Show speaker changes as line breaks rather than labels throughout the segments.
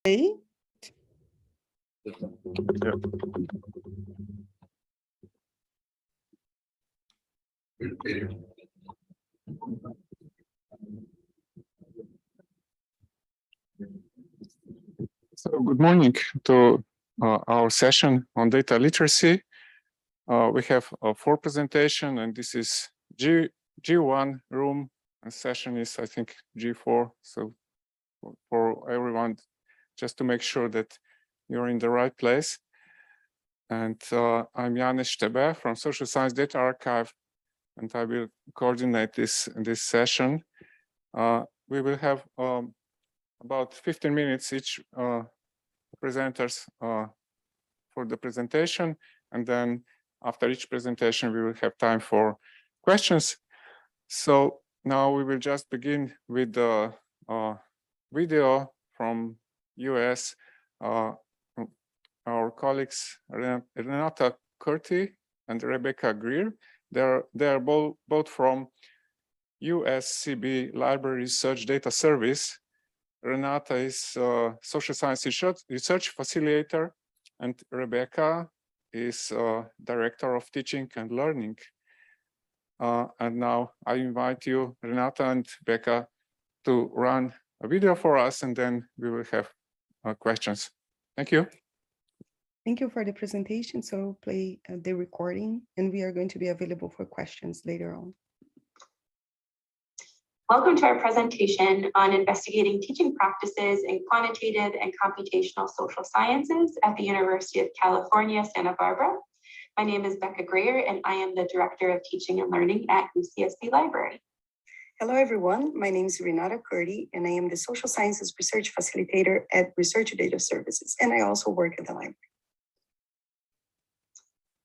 Hey.
So good morning to our session on data literacy. We have 4 presentations, and this is G1 room, and session is, I think, G4. So for everyone, just to make sure that you're in the right place. And I'm Janez Štebe from Social Science Data Archive, and I will coordinate this session. We will have about 15 minutes each presenters for the presentation, and then after each presentation we will have time for questions. So now we will just begin with the video from US. Our colleagues Renata, Curty, and Rebecca Greer. They are both from USCB Library Research Data Service. Renata is social science research facilitator, and Rebecca is director of teaching and learning. And now I invite you, Renata and Becca, to run a video for us, and then we will have questions. Thank you.
Thank you for the presentation. So play the recording, and we are going to be available for questions later on.
Welcome to our presentation on investigating teaching practices in quantitative and computational social sciences at the University of California, Santa Barbara. My name is Becca Greer, and I am the Director of Teaching and Learning at UCSB Library.
Hello, everyone. My name is Renata Curty, and I am the Social Sciences Research Facilitator at Research Data Services, and I also work at the library.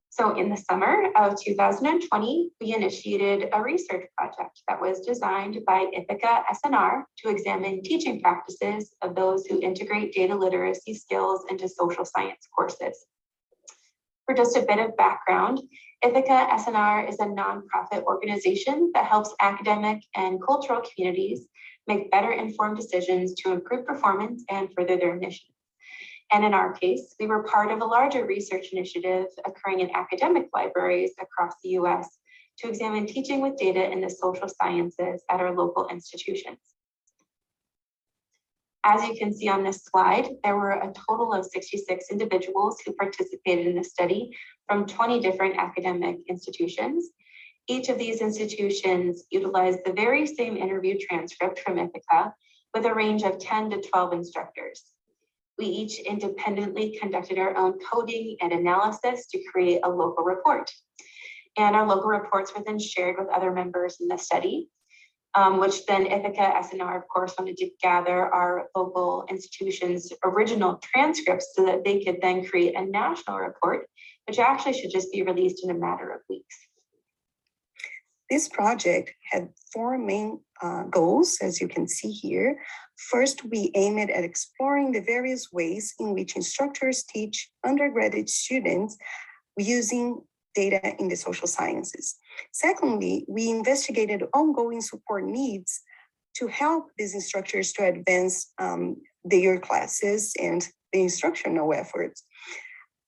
So in the summer of 2020, we initiated a research project that was designed by Ithaca SNR to examine teaching practices of those who integrate data literacy skills into social science courses. For just a bit of background, Ithaca SNR is a nonprofit organization that helps academic and cultural communities make better informed decisions to improve performance and further their mission. And in our case, we were part of a larger research initiative occurring in academic libraries across the US to examine teaching with data in the social sciences at our local institutions. As you can see on this slide, there were a total of 66 individuals who participated in the study from 20 different academic institutions. Each of these institutions utilized the very same interview transcript from Ithaca with a range of 10 to 12 instructors. We each independently conducted our own coding and analysis to create a local report. And our local reports were then shared with other members in the study, which then Ithaca SNR, of course, wanted to gather our local institutions' original transcripts so that they could then create a national report, which actually should just be released in a matter of weeks.
This project had 4 main goals, as you can see here. First, we aimed at exploring the various ways in which instructors teach undergraduate students using data in the social sciences. Secondly, we investigated ongoing support needs to help these instructors to advance their classes and the instructional efforts.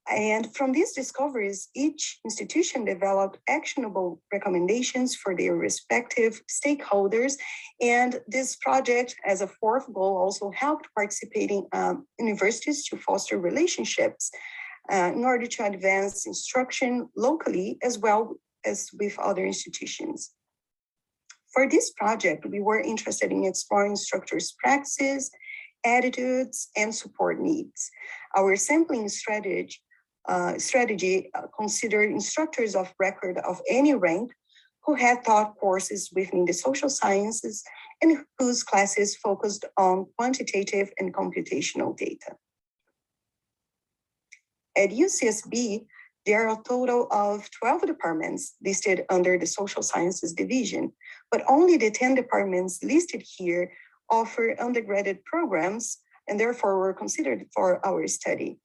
And from these discoveries, each institution developed actionable recommendations for their respective stakeholders. And this project, as a 4th goal, also helped participating universities to foster relationships in order to advance instruction locally as well as with other institutions. For this project, we were interested in exploring instructors' practices, attitudes, and support needs. Our sampling strategy considered instructors of record of any rank who had taught courses within the social sciences and whose classes focused on quantitative and computational data. At UCSB, there are a total of 12 departments listed under the social sciences division, but only the 10 departments listed here offer undergraduate programs and therefore were considered for our study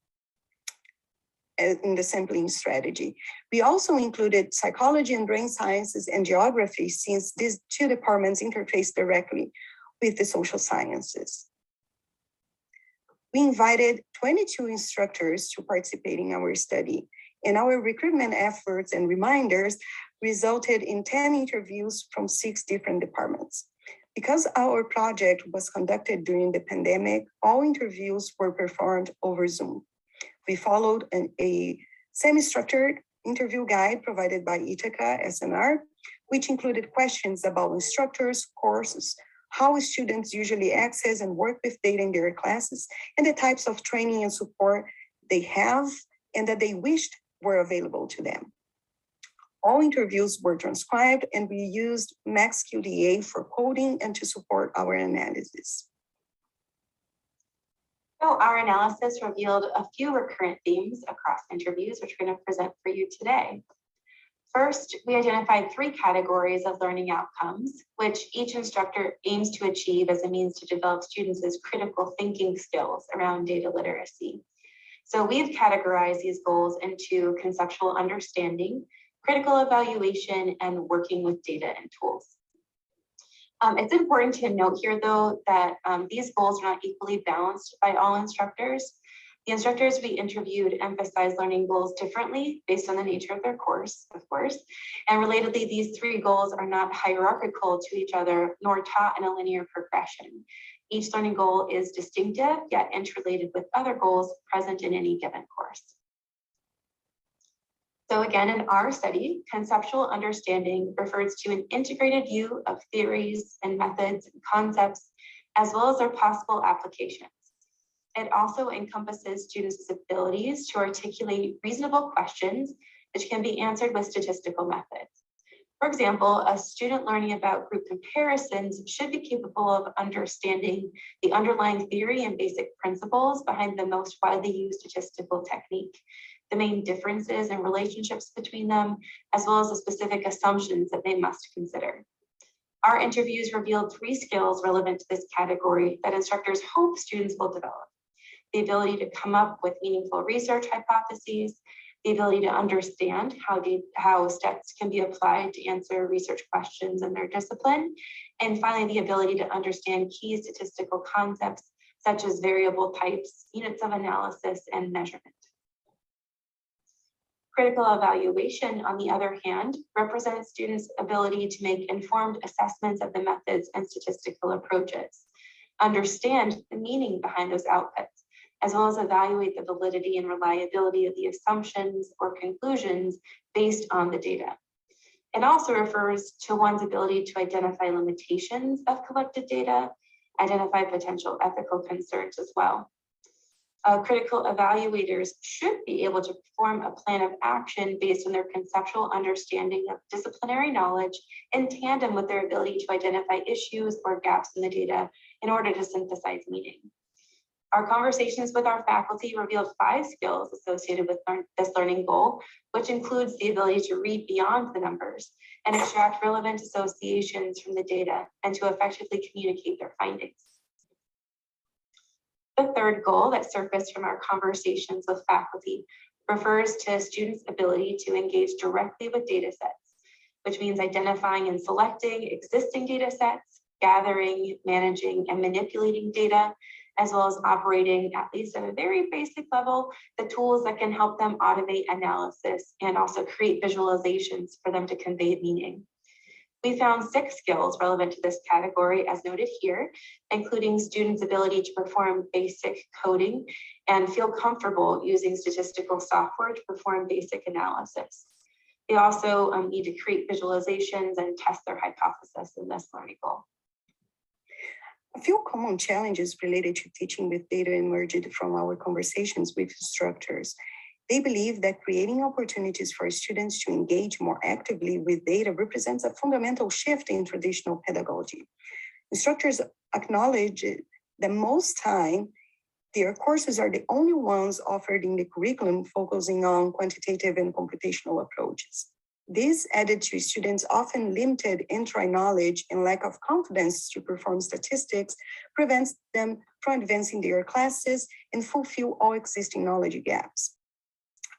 in the sampling strategy. We also included psychology and brain sciences and geography, since these 2 departments interface directly with the social sciences. We invited 22 instructors to participate in our study, and our recruitment efforts and reminders resulted in 10 interviews from 6 different departments. Because our project was conducted during the pandemic, all interviews were performed over Zoom. We followed a semi-structured interview guide provided by Ithaca SNR, which included questions about instructors, courses, how students usually access and work with data in their classes, and the types of training and support they have and that they wished were available to them. All interviews were transcribed, and we used MaxQDA for coding and to support our analysis.
So our analysis revealed a few recurrent themes across interviews, which we're going to present for you today. First, we identified 3 categories of learning outcomes, which each instructor aims to achieve as a means to develop students' critical thinking skills around data literacy. So we've categorized these goals into conceptual understanding, critical evaluation, and working with data and tools. It's important to note here, though, that these goals are not equally balanced by all instructors. The instructors we interviewed emphasized learning goals differently based on the nature of their course, of course. And relatedly, these 3 goals are not hierarchical to each other, nor taught in a linear progression. Each learning goal is distinctive, yet interrelated with other goals present in any given course. So again, in our study, conceptual understanding refers to an integrated view of theories and methods and concepts, as well as their possible applications. It also encompasses students' abilities to articulate reasonable questions, which can be answered with statistical methods. For example, a student learning about group comparisons should be capable of understanding the underlying theory and basic principles behind the most widely used statistical technique, the main differences and relationships between them, as well as the specific assumptions that they must consider. Our interviews revealed 3 skills relevant to this category that instructors hope students will develop: the ability to come up with meaningful research hypotheses, the ability to understand how steps can be applied to answer research questions in their discipline, and finally, the ability to understand key statistical concepts such as variable types, units of analysis, and measurement. Critical evaluation, on the other hand, represents students' ability to make informed assessments of the methods and statistical approaches, understand the meaning behind those outputs, as well as evaluate the validity and reliability of the assumptions or conclusions based on the data. It also refers to one's ability to identify limitations of collected data, identify potential ethical concerns as well. Critical evaluators should be able to perform a plan of action based on their conceptual understanding of disciplinary knowledge in tandem with their ability to identify issues or gaps in the data in order to synthesize meaning. Our conversations with our faculty revealed 5 skills associated with this learning goal, which includes the ability to read beyond the numbers and extract relevant associations from the data and to effectively communicate their findings. The third goal that surfaced from our conversations with faculty refers to students' ability to engage directly with data sets, which means identifying and selecting existing data sets, gathering, managing, and manipulating data, as well as operating, at least at a very basic level, the tools that can help them automate analysis and also create visualizations for them to convey meaning. We found 6 skills relevant to this category, as noted here, including students' ability to perform basic coding and feel comfortable using statistical software to perform basic analysis. They also need to create visualizations and test their hypothesis in this learning goal.
A few common challenges related to teaching with data emerged from our conversations with instructors. They believe that creating opportunities for students to engage more actively with data represents a fundamental shift in traditional pedagogy. Instructors acknowledge that most time, their courses are the only ones offered in the curriculum focusing on quantitative and computational approaches. This added to students' often limited entry knowledge and lack of confidence to perform statistics prevents them from advancing their classes and fulfill all existing knowledge gaps.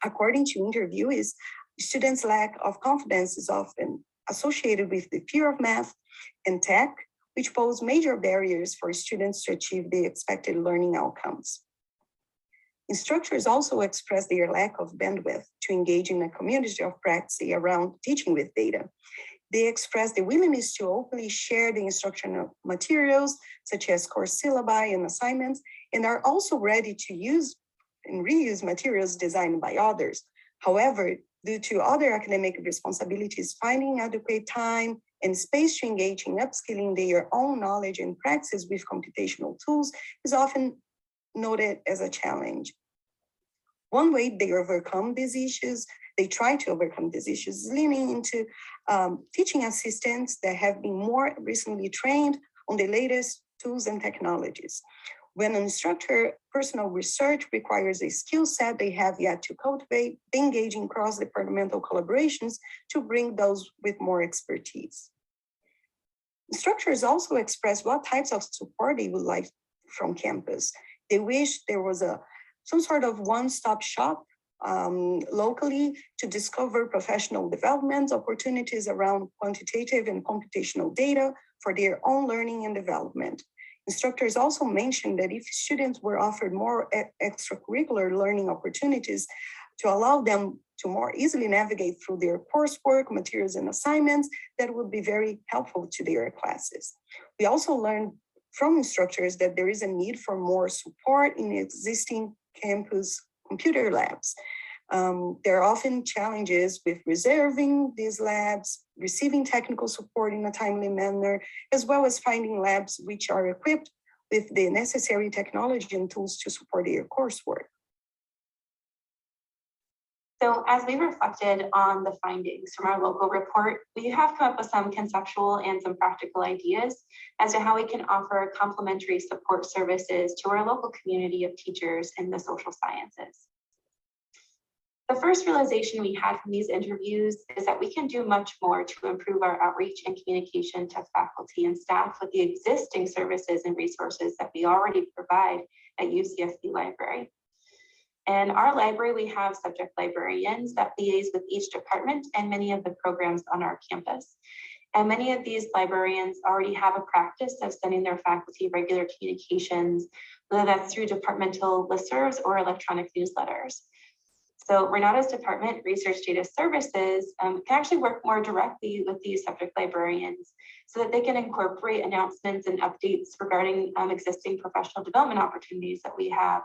According to interviewees, students' lack of confidence is often associated with the fear of math and tech, which pose major barriers for students to achieve the expected learning outcomes. Instructors also express their lack of bandwidth to engage in a community of practice around teaching with data. They express the willingness to openly share the instructional materials, such as course syllabi and assignments, and are also ready to use and reuse materials designed by others. However, due to other academic responsibilities, finding adequate time and space to engage in upskilling their own knowledge and practice with computational tools is often noted as a challenge. One way they try to overcome these issues is leaning into teaching assistants that have been more recently trained on the latest tools and technologies. When an instructor, personal research requires a skill set they have yet to cultivate, they engage in cross-departmental collaborations to bring those with more expertise. Instructors also express what types of support they would like from campus. They wish there was some sort of one-stop shop locally to discover professional development opportunities around quantitative and computational data for their own learning and development. Instructors also mentioned that if students were offered more extracurricular learning opportunities to allow them to more easily navigate through their coursework, materials, and assignments, that would be very helpful to their classes. We also learned from instructors that there is a need for more support in existing campus computer labs. There are often challenges with reserving these labs, receiving technical support in a timely manner, as well as finding labs which are equipped with the necessary technology and tools to support their coursework.
So as we reflected on the findings from our local report, we have come up with some conceptual and some practical ideas as to how we can offer complementary support services to our local community of teachers in the social sciences. The first realization we had from these interviews is that we can do much more to improve our outreach and communication to faculty and staff with the existing services and resources that we already provide at UCSB Library. In our library, we have subject librarians that liaise with each department and many of the programs on our campus. And many of these librarians already have a practice of sending their faculty regular communications, whether that's through departmental listservs or electronic newsletters. So Renata's department, Research Data Services, can actually work more directly with these subject librarians so that they can incorporate announcements and updates regarding existing professional development opportunities that we have,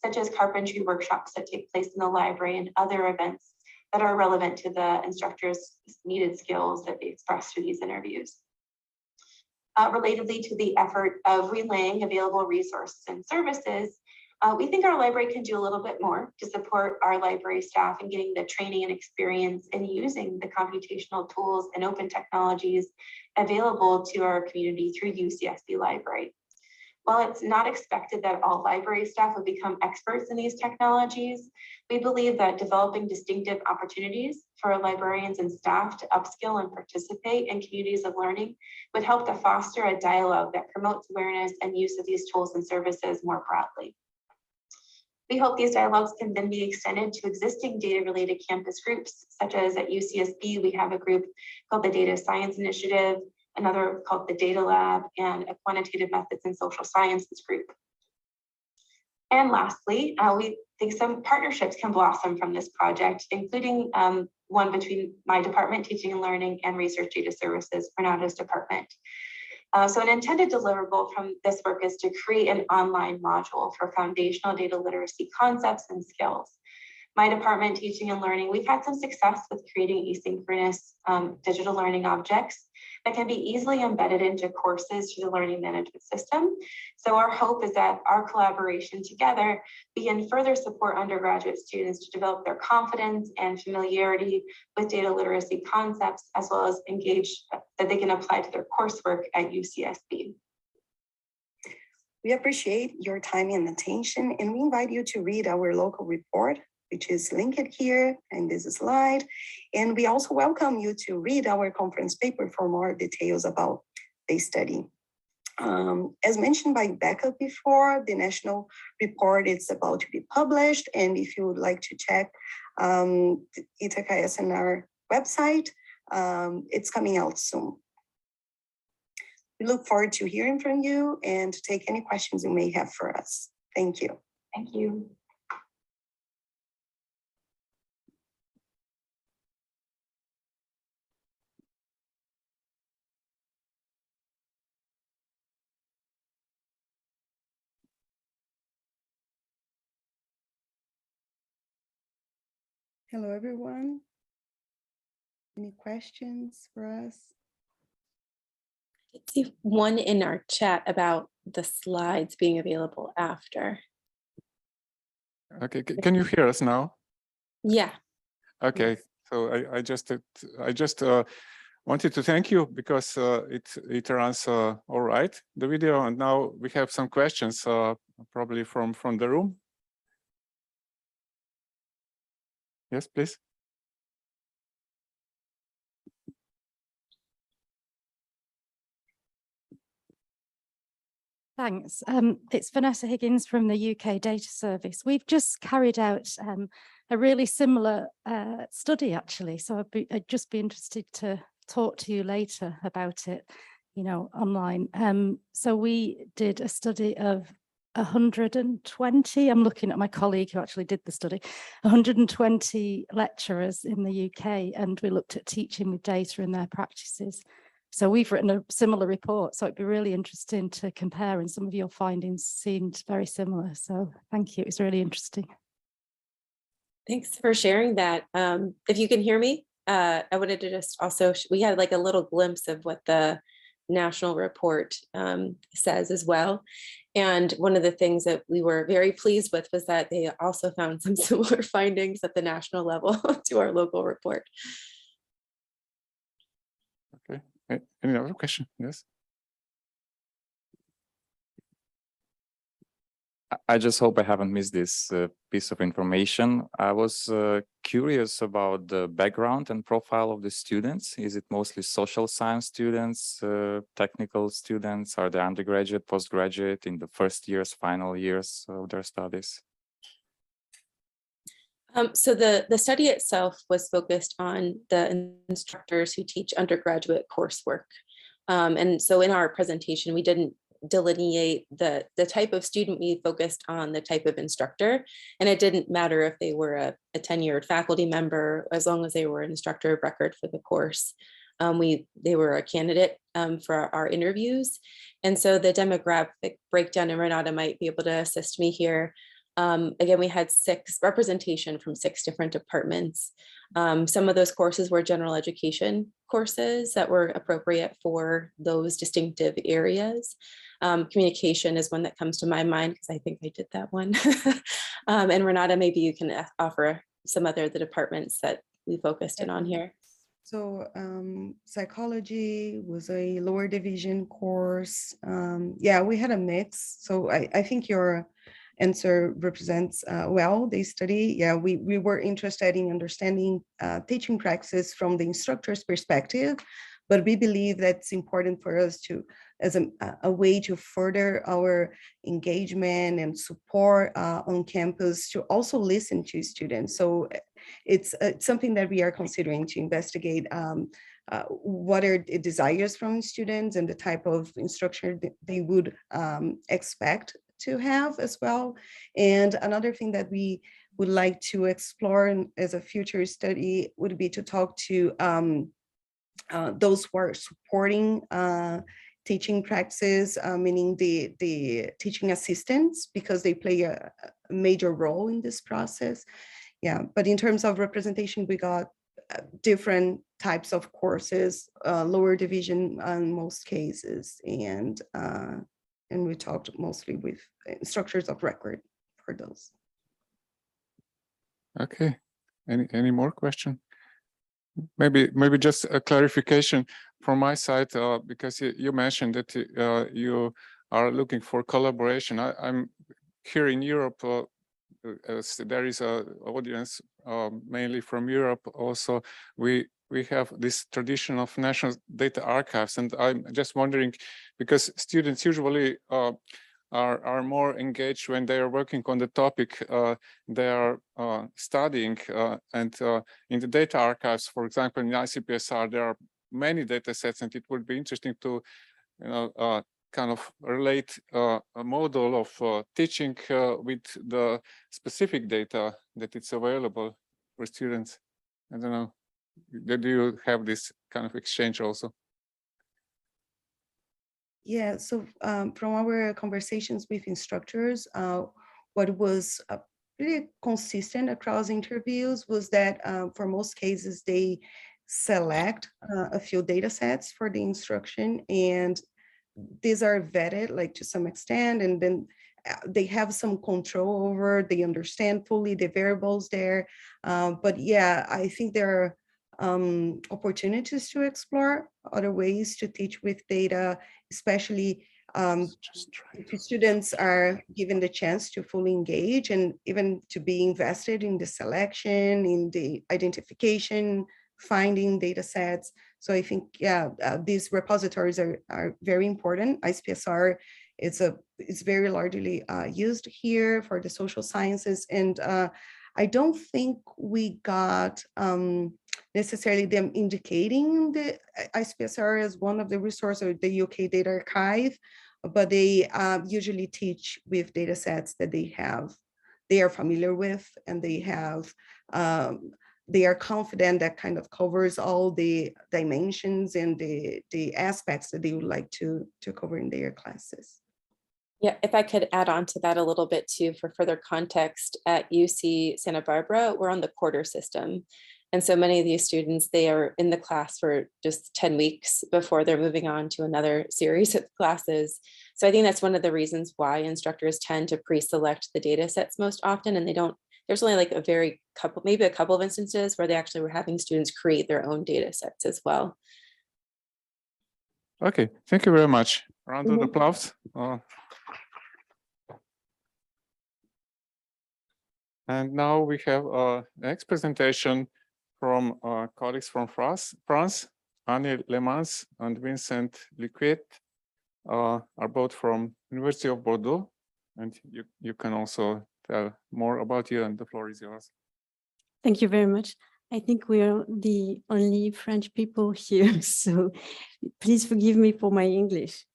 such as carpentry workshops that take place in the library and other events that are relevant to the instructors' needed skills that they express through these interviews. Relatedly to the effort of relaying available resources and services, we think our library can do a little bit more to support our library staff in getting the training and experience in using the computational tools and open technologies available to our community through UCSB Library. While it's not expected that all library staff will become experts in these technologies, we believe that developing distinctive opportunities for librarians and staff to upskill and participate in communities of learning would help to foster a dialogue that promotes awareness and use of these tools and services more broadly. We hope these dialogues can then be extended to existing data-related campus groups, such as at UCSB, we have a group called the Data Science Initiative, another called the Data Lab, and a Quantitative Methods and Social Sciences group. And lastly, we think some partnerships can blossom from this project, including one between my department, Teaching and Learning, and Research Data Services, Renata's department. So an intended deliverable from this work is to create an online module for foundational data literacy concepts and skills. My department, Teaching and Learning, we've had some success with creating asynchronous digital learning objects that can be easily embedded into courses through the learning management system. So our hope is that our collaboration together, we can further support undergraduate students to develop their confidence and familiarity with data literacy concepts, as well as engage that they can apply to their coursework at UCSB.
We appreciate your time and attention, and we invite you to read our local report, which is linked here in this slide. And we also welcome you to read our conference paper for more details about the study. As mentioned by Becca before, the national report is about to be published. And if you would like to check Ithaca SNR website, it's coming out soon. We look forward to hearing from you and to take any questions you may have for us. Thank you.
Thank you.
Hello, everyone. Any questions for us?
I see one in our chat about the slides being available after.
Okay, can you hear us now?
Yeah.
Okay,
Yes.
so I just wanted to thank you because it runs all right, the video, and now we have some questions probably from the room. Yes, please.
Thanks. It's Vanessa Higgins from the UK Data Service. We've just carried out a really similar study, actually. So I'd just be interested to talk to you later about it, you know, online. So we did a study of 120, I'm looking at my colleague who actually did the study, 120 lecturers in the UK, and we looked at teaching with data and their practices. So we've written a similar report, so it'd be really interesting to compare, and some of your findings seemed very similar. So thank you, it's really interesting.
Thanks for sharing that. If you can hear me, I wanted to just also, we had like a little glimpse of what the national report says as well. And one of the things that we were very pleased with was that they also found some similar findings at the national level to our local report.
Okay, any other question? Yes.
I just hope I haven't missed this piece of information. I was curious about the background and profile of the students. Is it mostly social science students, technical students? Are they undergraduate, postgraduate, in the first years, final years of their studies?
So the study itself was focused on the instructors who teach undergraduate coursework. And so in our presentation, we didn't delineate the type of student. We focused on the type of instructor, and it didn't matter if they were a tenured faculty member, as long as they were an instructor of record for the course. They were a candidate for our interviews. And so the demographic breakdown, and Renata might be able to assist me here. Again, we had representation from 6 different departments. Some of those courses were general education courses that were appropriate for those distinctive areas. Communication is one that comes to my mind because I think I did that one. And Renata, maybe you can offer some other the departments that we focused in on here.
So psychology was a lower division course. Yeah, we had a mix. So I think your answer represents well the study. Yeah, we were interested in understanding teaching practice from the instructor's perspective, but we believe that's important for us to, as a way to further our engagement and support on campus, to also listen to students. So it's something that we are considering to investigate what are the desires from students and the type of instruction they would expect to have as well. And another thing that we would like to explore as a future study would be to talk to those who are supporting teaching practices, meaning the teaching assistants, because they play a major role in this process. Yeah, but in terms of representation, we got different types of courses, lower division in most cases, and we talked mostly with instructors of record for those.
Okay, any more question? Maybe just a clarification from my side, because you mentioned that you are looking for collaboration. I'm here in Europe. There is an audience mainly from Europe. Also, we have this tradition of national data archives, and I'm just wondering, because students usually are more engaged when they are working on the topic they are studying, and in the data archives, for example, in ICPSR, there are many data sets, and it would be interesting to, you know, kind of relate a model of teaching with the specific data that it's available for students. I don't know, do you have this kind of exchange also?
Yeah, so from our conversations with instructors, what was pretty consistent across interviews was that for most cases, they select a few data sets for the instruction, and these are vetted like to some extent, and then they have some control over, they understand fully the variables there. But yeah, I think there are opportunities to explore other ways to teach with data, especially if students are given the chance to fully engage and even to be invested in the selection, in the identification, finding data sets. So I think, yeah, these repositories are very important. ISPSR it's very largely used here for the social sciences. And I don't think we got necessarily them indicating the ISPSR as one of the resources, or the UK Data Archive, but they usually teach with data sets that they are familiar with, and they are confident that kind of covers all the dimensions and the aspects that they would like to cover in their classes.
Yeah, if I could add on to that a little bit too, for further context, at UC Santa Barbara, we're on the quarter system. And so many of these students, they are in the class for just 10 weeks before they're moving on to another series of classes. So I think that's one of the reasons why instructors tend to pre-select the data sets most often, and there's only like maybe a couple of instances where they actually were having students create their own data sets as well.
Okay, thank you very much. Round of applause. And now we have next presentation from colleagues from France. Annie Lehmans and Vincent Liquète are both from University of Bordeaux, and you can also tell more about you, and the floor is yours.
Thank you very much. I think we are the only French people here, so please forgive me for my English.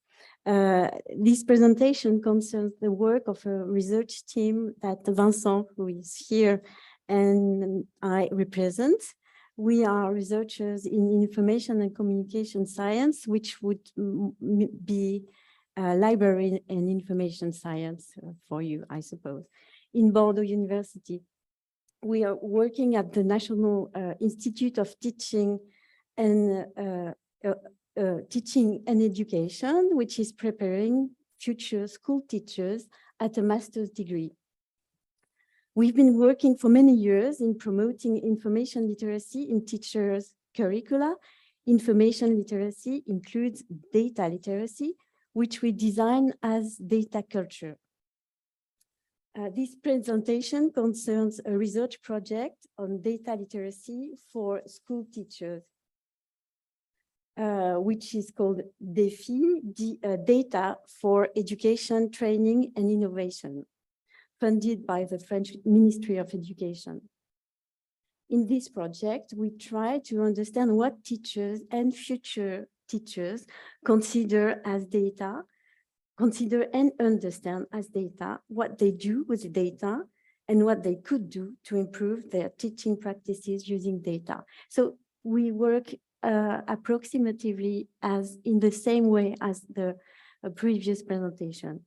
This presentation concerns the work of a research team that Vincent, who is here, and I represent. We are researchers in information and communication science, which would be library and information science for you, I suppose, in Bordeaux University. We are working at the National Institute of Teaching and Education, which is preparing future school teachers at a master's degree. We've been working for many years in promoting information literacy in teachers' curricula. Information literacy includes data literacy, which we design as data culture. This presentation concerns a research project on data literacy for school teachers, which is called DEFI, Data for Education, Training and Innovation, funded by the French Ministry of Education. In this project, we try to understand what teachers and future teachers consider and understand as data, what they do with the data, and what they could do to improve their teaching practices using data. So we work approximately in the same way as the previous presentation.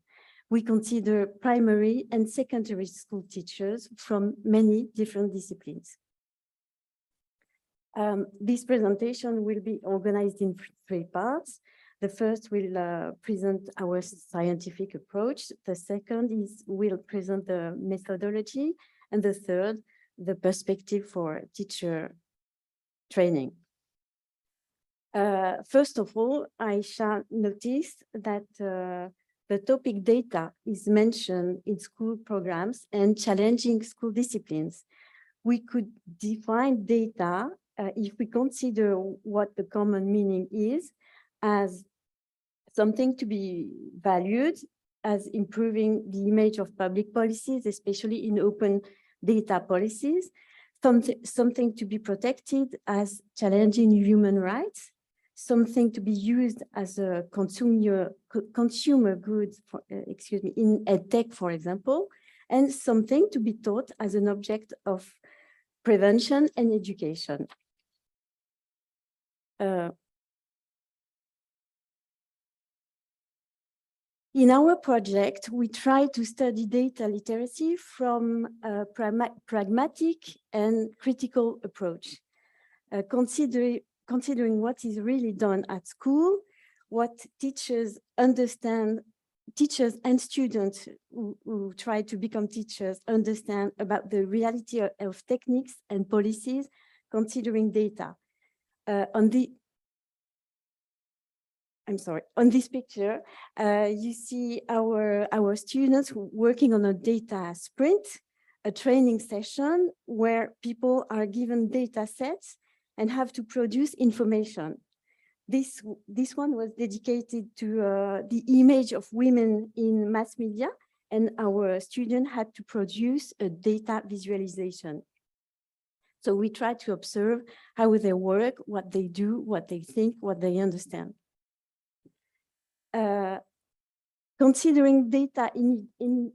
We consider primary and secondary school teachers from many different disciplines. This presentation will be organized in 3 parts. The first will present our scientific approach. The second will present the methodology. And the third, the perspective for teacher training. First of all, I shall notice that the topic data is mentioned in school programs and challenging school disciplines. We could define data if we consider what the common meaning is as something to be valued, as improving the image of public policies, especially in open data policies, something to be protected as challenging human rights, something to be used as a consumer goods, in EdTech, for example, and something to be taught as an object of prevention and education. In our project, we try to study data literacy from a pragmatic and critical approach, considering what is really done at school, what teachers understand, teachers and students who try to become teachers understand about the reality of techniques and policies, considering data. On this picture, you see our students working on a data sprint, a training session where people are given data sets and have to produce information. This one was dedicated to the image of women in mass media, and our student had to produce a data visualization. So we try to observe how they work, what they do, what they think, what they understand. Considering data in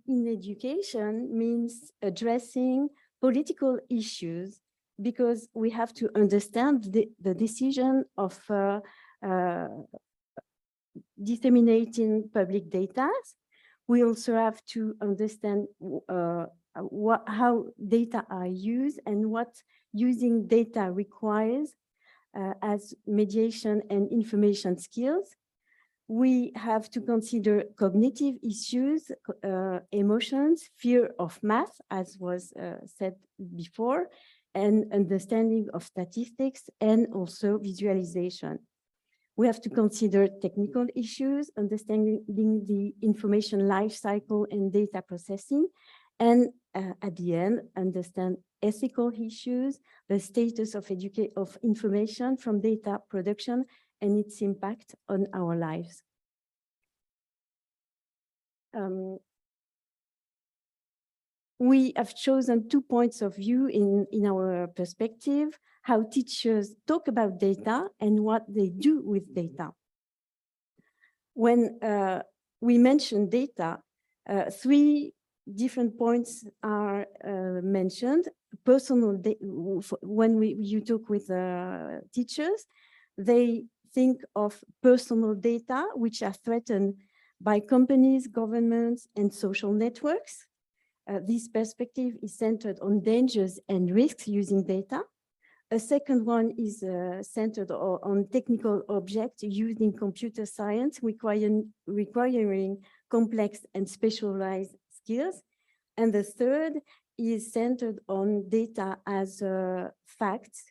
education means addressing political issues, because we have to understand the decision of disseminating public data. We also have to understand how data are used and what using data requires as mediation and information skills. We have to consider cognitive issues, emotions, fear of math, as was said before, and understanding of statistics, and also visualization. We have to consider technical issues, understanding the information life cycle and data processing, and at the end, understand ethical issues, the status of information from data production, and its impact on our lives. We have chosen 2 points of view in our perspective, how teachers talk about data and what they do with data. When we mention data, 3 different points are mentioned. Personal data, when you talk with teachers, they think of personal data which are threatened by companies, governments, and social networks. This perspective is centered on dangers and risks using data. A second one is centered on technical objects used in computer science, requiring complex and specialized skills. And the third is centered on data as facts,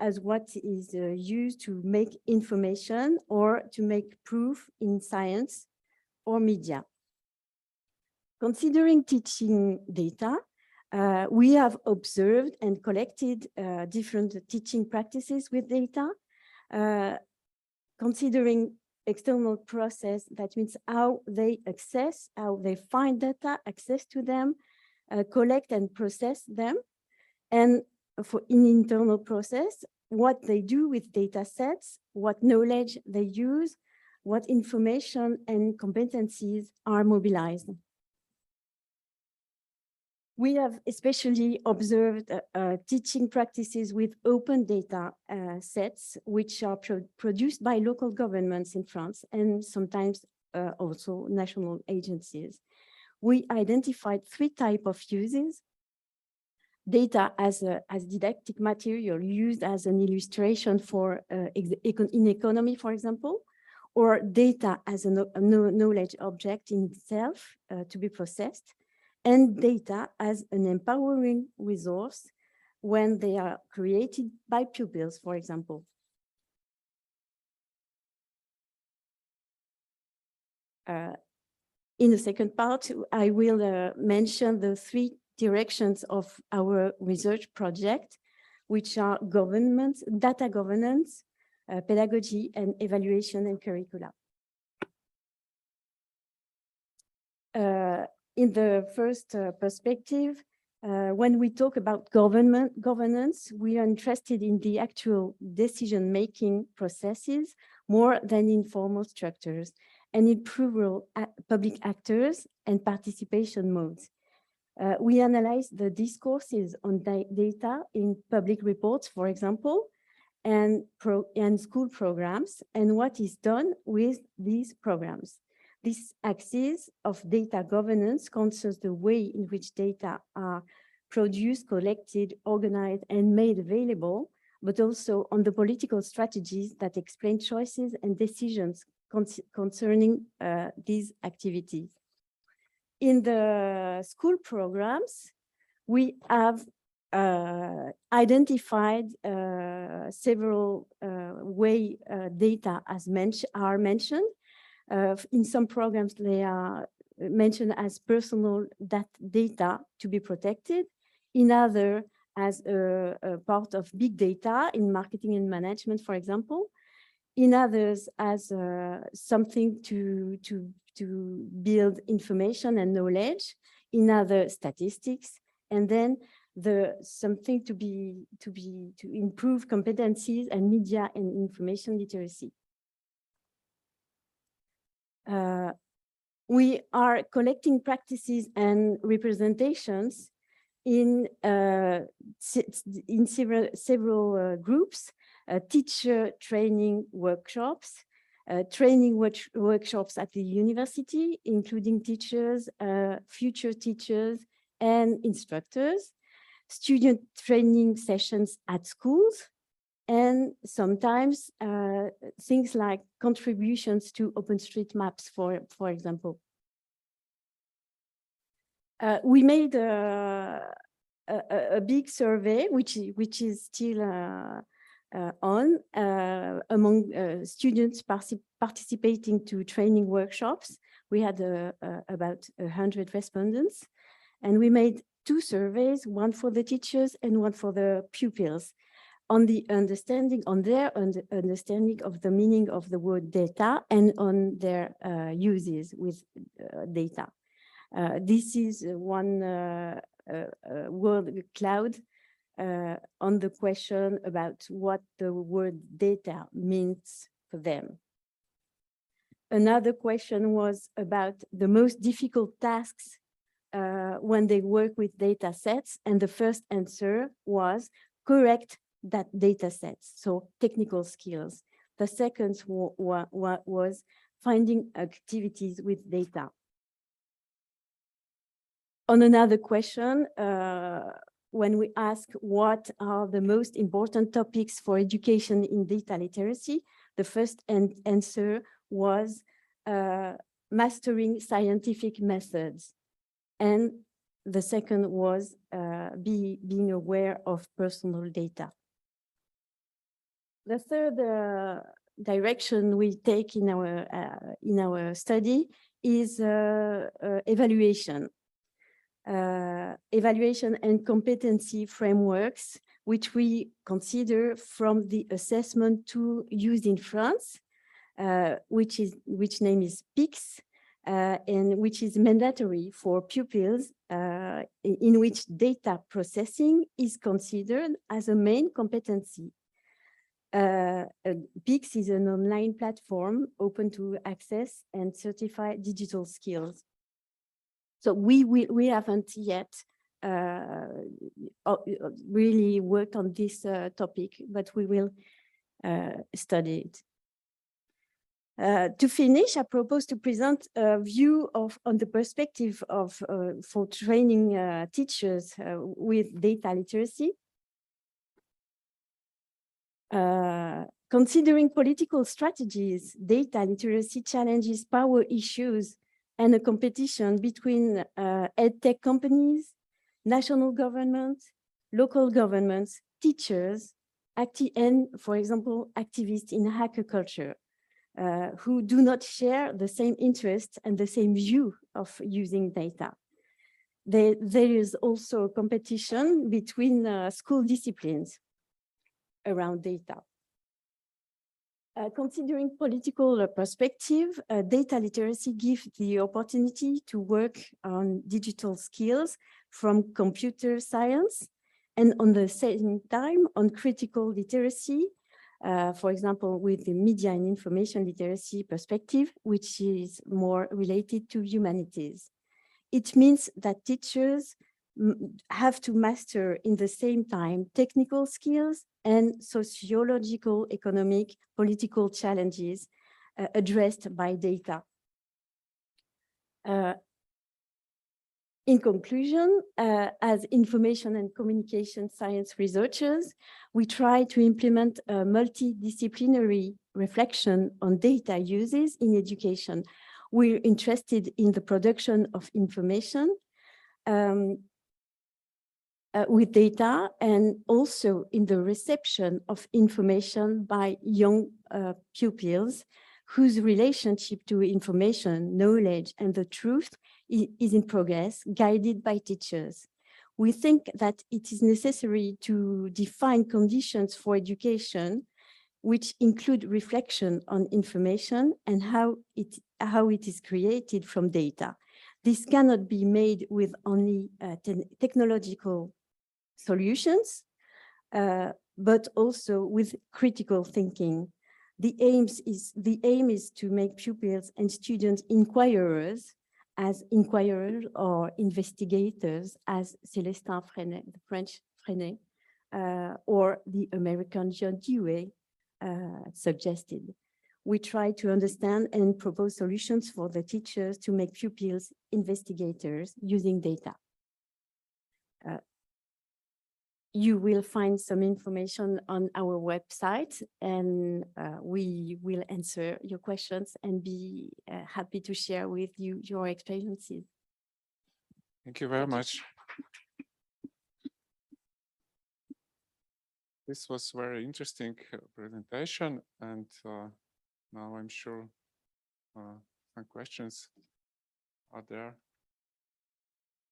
as what is used to make information or to make proof in science or media. Considering teaching data, we have observed and collected different teaching practices with data. Considering external process, that means how they access, how they find data, access to them, collect and process them. And for in internal process, what they do with data sets, what knowledge they use, what information and competencies are mobilized. We have especially observed teaching practices with open data sets, which are produced by local governments in France and sometimes also national agencies. We identified 3 types of uses: data as didactic material used as an illustration for in economy, for example, or data as a knowledge object in itself to be processed, and data as an empowering resource when they are created by pupils, for example. In the second part, I will mention the 3 directions of our research project, which are governance, data governance, pedagogy, and evaluation and curricula. In the first perspective, when we talk about governance, we are interested in the actual decision-making processes more than in formal structures, and in plural public actors and participation modes. We analyze the discourses on data in public reports, for example, and school programs, and what is done with these programs. This axis of data governance concerns the way in which data are produced, collected, organized, and made available, but also on the political strategies that explain choices and decisions concerning these activities. In the school programs, we have identified several ways data are mentioned. In some programs, they are mentioned as personal data to be protected. In other, as a part of big data in marketing and management, for example. In others, as something to build information and knowledge. In other, statistics, and then something to improve competencies and media and information literacy. We are collecting practices and representations in several groups, teacher training workshops, workshops at the university, including teachers, future teachers, and instructors, student training sessions at schools, and sometimes things like contributions to OpenStreetMaps, for example. We made a big survey, which is still on among students participating to training workshops. We had about 100 respondents, and we made 2 surveys, one for the teachers and one for the pupils, on their understanding of the meaning of the word data and on their uses with data. This is one word cloud on the question about what the word data means for them. Another question was about the most difficult tasks when they work with data sets, and the first answer was correct that data sets, so technical skills. The second was finding activities with data. On another question, when we ask what are the most important topics for education in data literacy, the first answer was mastering scientific methods. And the second was being aware of personal data. The third direction we take in our study is evaluation. Evaluation and competency frameworks, which we consider from the assessment tool used in France, which name is PICS, and which is mandatory for pupils, in which data processing is considered as a main competency. PICS is an online platform open to access and certify digital skills. So we haven't yet really worked on this topic, but we will study it. To finish, I propose to present a view on the perspective of for training teachers with data literacy. Considering political strategies, data literacy challenges power issues and a competition between edtech companies, national governments, local governments, teachers, and, for example, activists in hacker culture, who do not share the same interests and the same view of using data. There is also a competition between school disciplines around data. Considering political perspective, data literacy gives the opportunity to work on digital skills from computer science, and on the same time on critical literacy, for example, with the media and information literacy perspective, which is more related to humanities. It means that teachers have to master in the same time technical skills and sociological, economic, political challenges addressed by data. In conclusion, as information and communication science researchers, we try to implement a multidisciplinary reflection on data uses in education. We're interested in the production of information with data, and also in the reception of information by young pupils whose relationship to information, knowledge, and the truth is in progress, guided by teachers. We think that it is necessary to define conditions for education, which include reflection on information and how it is created from data. This cannot be made with only technological solutions, but also with critical thinking. The aim is to make pupils and students inquirers or investigators, as Célestin Freinet, the French Freinet, or the American John Dewey suggested. We try to understand and propose solutions for the teachers to make pupils investigators using data. You will find some information on our website, and we will answer your questions and be happy to share with you your experiences.
Thank you very much. This was very interesting presentation, and now I'm sure some questions are there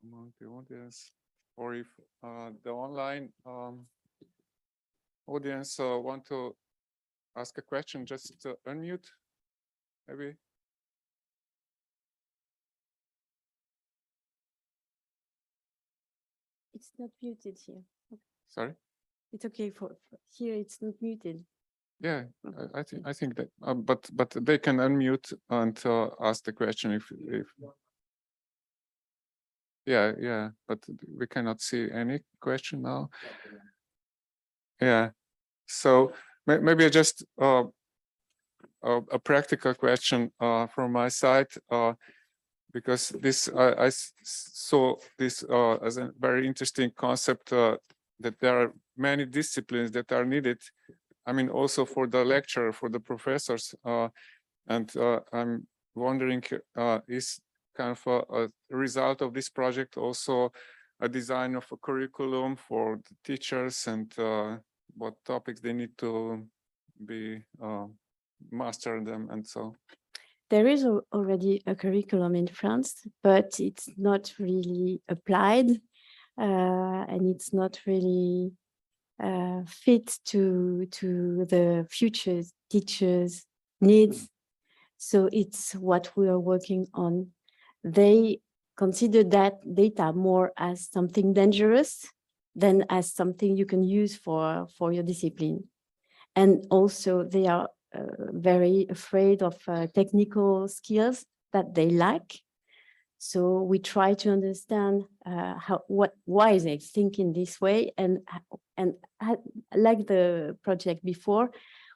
among the audience. Or if the online audience want to ask a question, just unmute, maybe.
It's not muted here.
Sorry?
It's okay for here, it's not muted.
Yeah, I think that, but they can unmute and ask the question if yeah, but we cannot see any question now. Yeah, so maybe just a practical question from my side, because this I saw this as a very interesting concept, that there are many disciplines that are needed. I mean, also for the lecturer, for the professors, and I'm wondering, is kind of a result of this project also a design of a curriculum for the teachers, and what topics they need to be master them, and so.
There is already a curriculum in France, but it's not really applied, and it's not really fit to the future teachers' needs. So it's what we are working on. They consider that data more as something dangerous than as something you can use for your discipline. And also they are very afraid of technical skills that they lack. So we try to understand why they think in this way, and like the project before,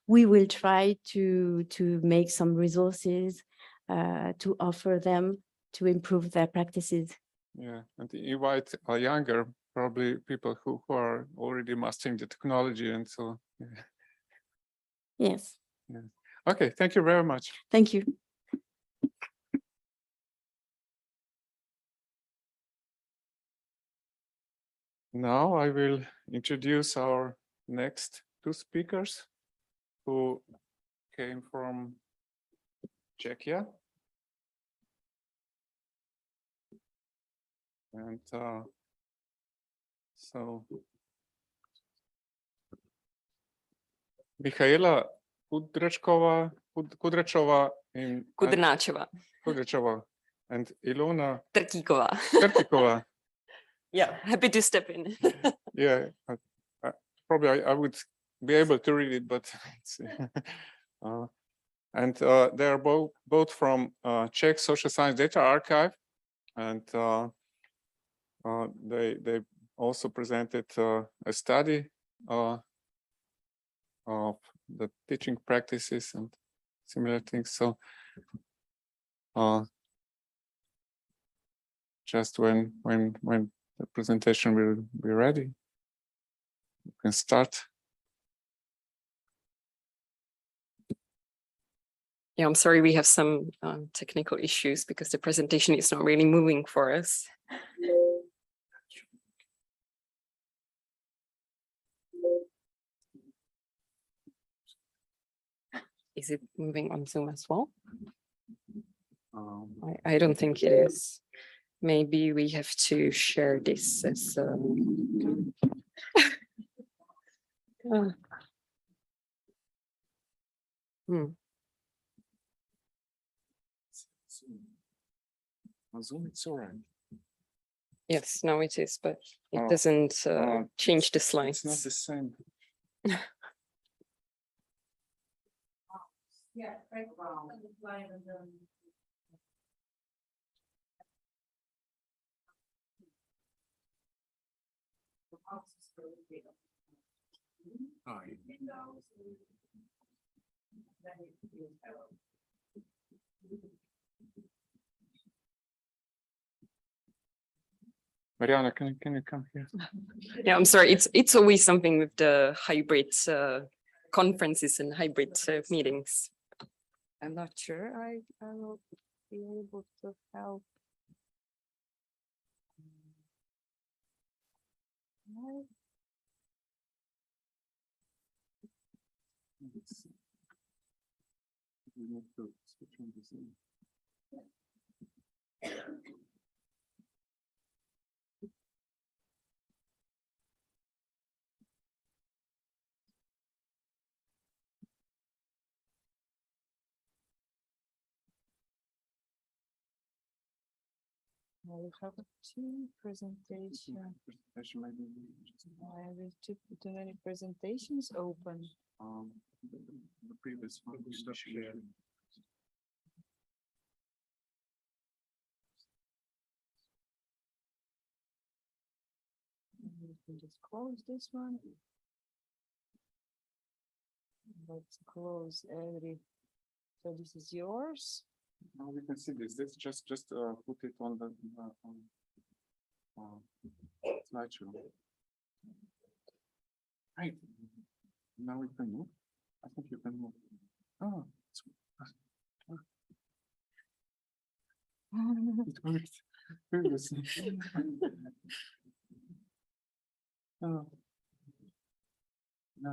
we will try to make some resources to offer them to improve their practices.
Yeah, and invite younger, probably people who are already mastering the technology, and so. Yeah.
Yes.
Yeah. Okay, thank you very much.
Thank you.
Now I will introduce our next two speakers who came from Czechia. And so Michaela Kudrnáčová in
Kudrnáčová
and Ilona
Trtíková. Yeah, happy to step in.
Yeah, probably I would be able to read it, but and they are both from Czech Social Science Data Archive, and they also presented a study of the teaching practices and similar things. So just when the presentation will be ready, you can start.
Yeah, I'm sorry, we have some technical issues because the presentation is not really moving for us. Is it moving on Zoom as well? I don't think it is. Maybe we have to share this as
On Zoom, it's all right.
Yes, now it is, but it doesn't change the slides.
It's not the same. Mariana, can you come here?
Yeah, I'm sorry. It's always something with the hybrid conferences and hybrid meetings. I'm not sure I will be able to help. I will have two presentations. I have too many presentations open.
The previous one.
You can just close this one. Let's close every. So this is yours.
Now we can see this. Let's just put it on the slideshow. Right. Now we can move. I think you can move. Oh, it worked previously. Oh. No.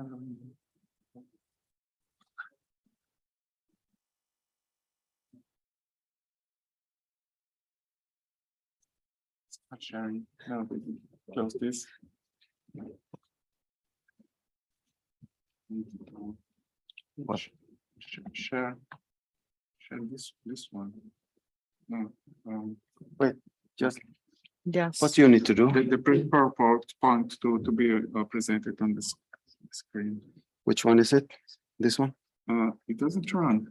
Not sharing. No, close this. What? Share this one. No.
Wait, just
Yes.
what you need to do?
The PowerPoint to be presented on the screen.
Which one is it? This one?
It doesn't run.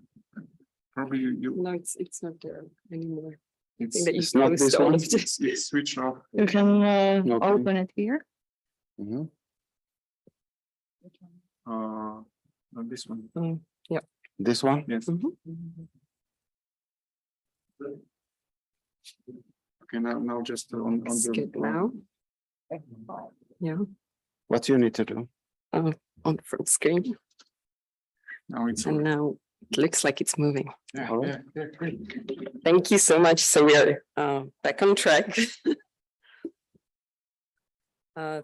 Probably you.
No, it's not there anymore.
It's
not this one.
It's switched off.
You can
Okay.
open it here.
Mhm.
On this one.
Yeah.
This one?
Yes. Okay, now just on
It's
the
good now. Yeah.
What you need to do?
On the front screen.
now it's
And now it looks like it's moving.
yeah,
all right.
yeah, great.
Thank you so much. So we are back on track.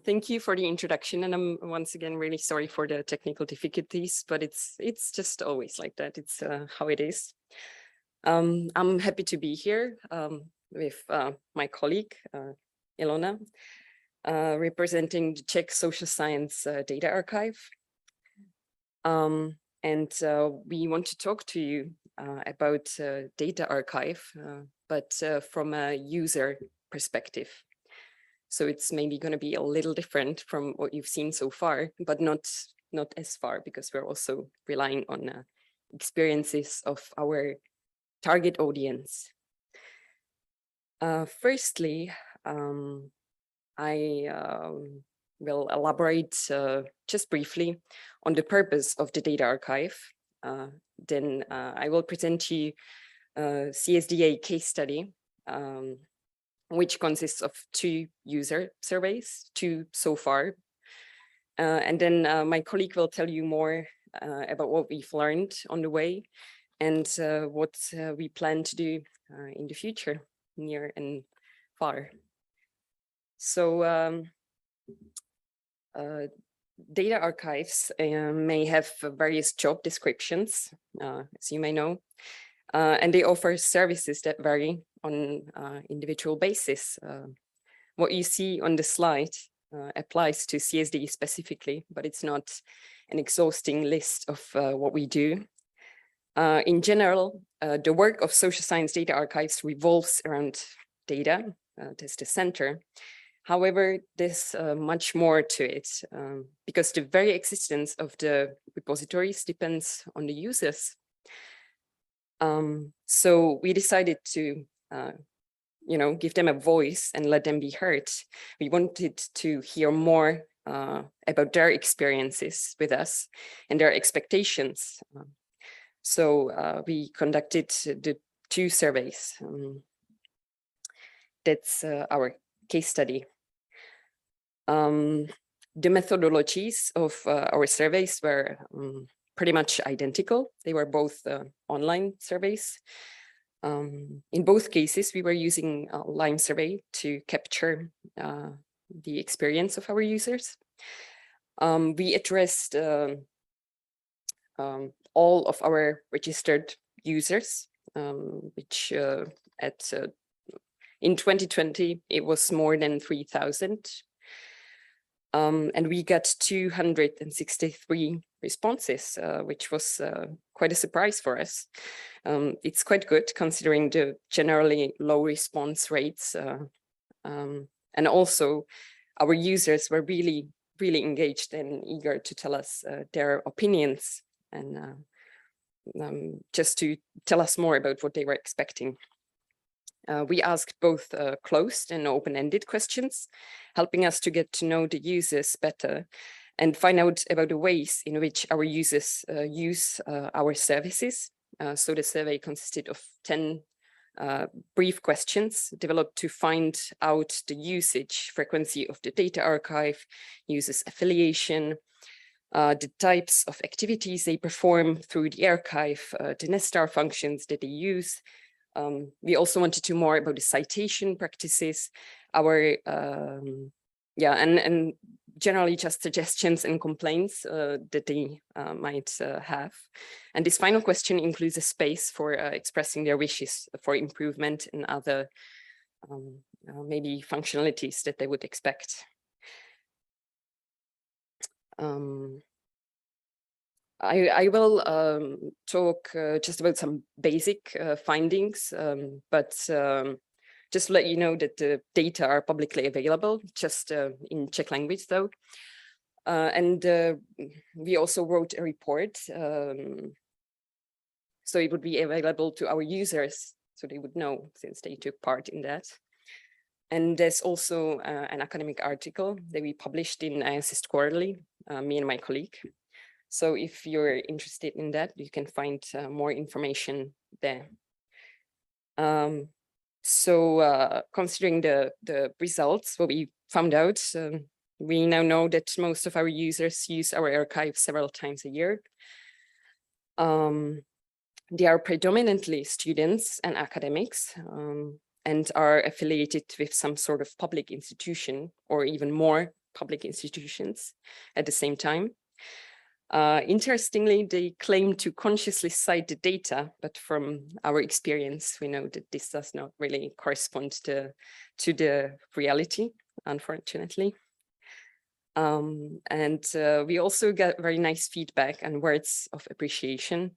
Thank you for the introduction, and I'm once again really sorry for the technical difficulties, but it's just always like that. It's how it is. I'm happy to be here with my colleague Ilona, representing the Czech Social Science Data Archive. And we want to talk to you about data archive, but from a user perspective. So it's maybe going to be a little different from what you've seen so far, but not as far, because we're also relying on experiences of our target audience. Firstly, I will elaborate just briefly on the purpose of the data archive. Then I will present to you a CSDA case study which consists of 2 user surveys, 2 so far. And then my colleague will tell you more about what we've learned on the way and what we plan to do in the future, near and far. So data archives may have various job descriptions, as you may know, and they offer services that vary on individual basis. What you see on the slide applies to CSDA specifically, but it's not an exhausting list of what we do. In general, the work of social science data archives revolves around data. That's the center. However, there's much more to it because the very existence of the repositories depends on the users. So we decided to, give them a voice and let them be heard. We wanted to hear more about their experiences with us and their expectations. So we conducted the 2 surveys. That's our case study. The methodologies of our surveys were pretty much identical. They were both online surveys. In both cases, we were using a Lime survey to capture the experience of our users. We addressed all of our registered users, which in 2020, it was more than 3,000. And we got 263 responses, which was quite a surprise for us. It's quite good considering the generally low response rates. And also our users were really, really engaged and eager to tell us their opinions and just to tell us more about what they were expecting. We asked both closed and open-ended questions, helping us to get to know the users better and find out about the ways in which our users use our services. So the survey consisted of 10 brief questions developed to find out the usage frequency of the data archive, users affiliation, the types of activities they perform through the archive, the nestar functions that they use. We also wanted to know more about the citation practices, our and generally just suggestions and complaints that they might have. And this final question includes a space for expressing their wishes for improvement and other maybe functionalities that they would expect. I will talk just about some basic findings, but just to let you know that the data are publicly available, just in Czech language though. And we also wrote a report, so it would be available to our users, so they would know since they took part in that. And there's also an academic article that we published in IASSIST Quarterly, me and my colleague. So if you're interested in that, you can find more information there. Considering the results, what we found out, we now know that most of our users use our archive several times a year. They are predominantly students and academics and are affiliated with some sort of public institution or even more public institutions at the same time. Interestingly, they claim to consciously cite the data, but from our experience, we know that this does not really correspond to the reality, unfortunately. We also got very nice feedback and words of appreciation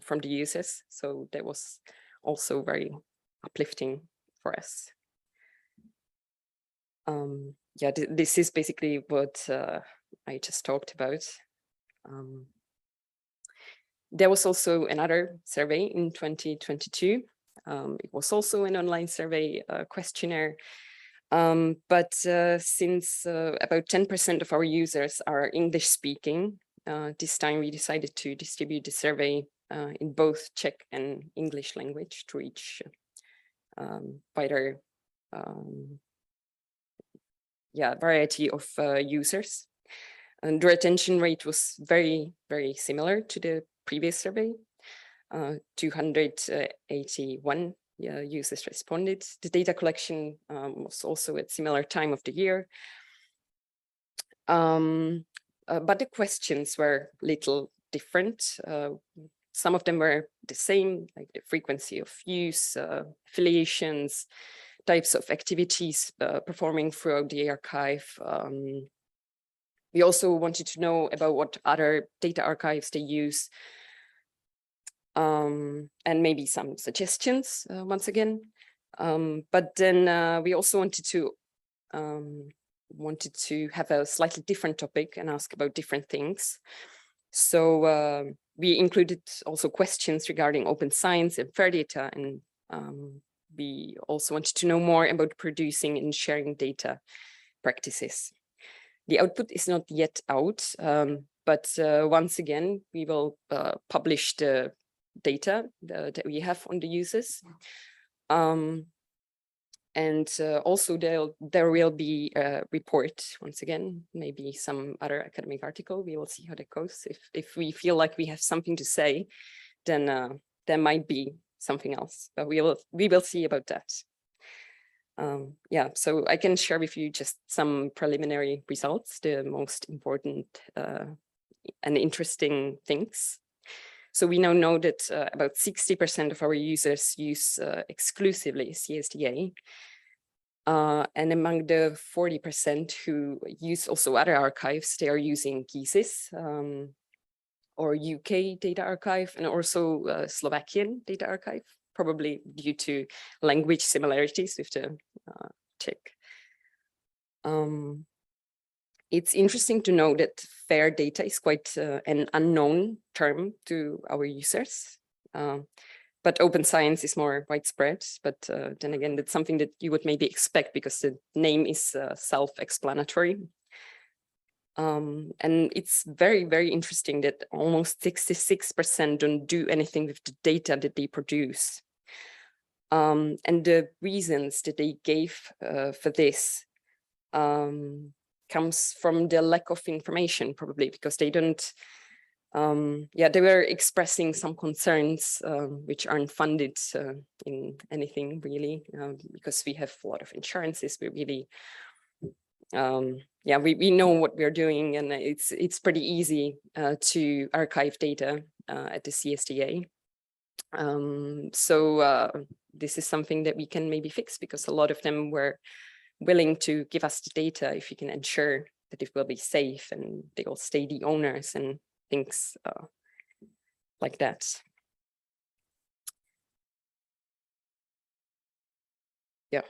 from the users. So that was also very uplifting for us. This is basically what I just talked about. There was also another survey in 2022. It was also an online survey questionnaire. But since about 10% of our users are English speaking, this time we decided to distribute the survey in both Czech and English language to reach wider variety of users. And the retention rate was very, very similar to the previous survey. 281 users responded. The data collection was also at similar time of the year. But the questions were little different. Some of them were the same, like the frequency of use, affiliations, types of activities performing throughout the archive. We also wanted to know about what other data archives they use, and maybe some suggestions once again. But then we also wanted to have a slightly different topic and ask about different things. So we included also questions regarding open science and fair data, and we also wanted to know more about producing and sharing data practices. The output is not yet out, but once again, we will publish the data that we have on the users. And also there will be a report once again, maybe some other academic article. We will see how that goes. If we feel like we have something to say, then there might be something else, but we will see about that. Yeah, so I can share with you just some preliminary results, the most important and interesting things. So we now know that about 60% of our users use exclusively CSDA. And among the 40% who use also other archives, they are using IASSIST or UK data archive, and also Slovakian data archive, probably due to language similarities with the Czech. It's interesting to know that fair data is quite an unknown term to our users, but open science is more widespread. But then again, that's something that you would maybe expect because the name is self-explanatory. And it's very, very interesting that almost 66% don't do anything with the data that they produce. And the reasons that they gave for this comes from the lack of information, probably because they don't, they were expressing some concerns which aren't funded in anything really, because we have a lot of insurances. We really, we know what we're doing, and it's pretty easy to archive data at the CSDA. So this is something that we can maybe fix, because a lot of them were willing to give us the data if you can ensure that it will be safe and they will stay the owners and things like that. Yeah,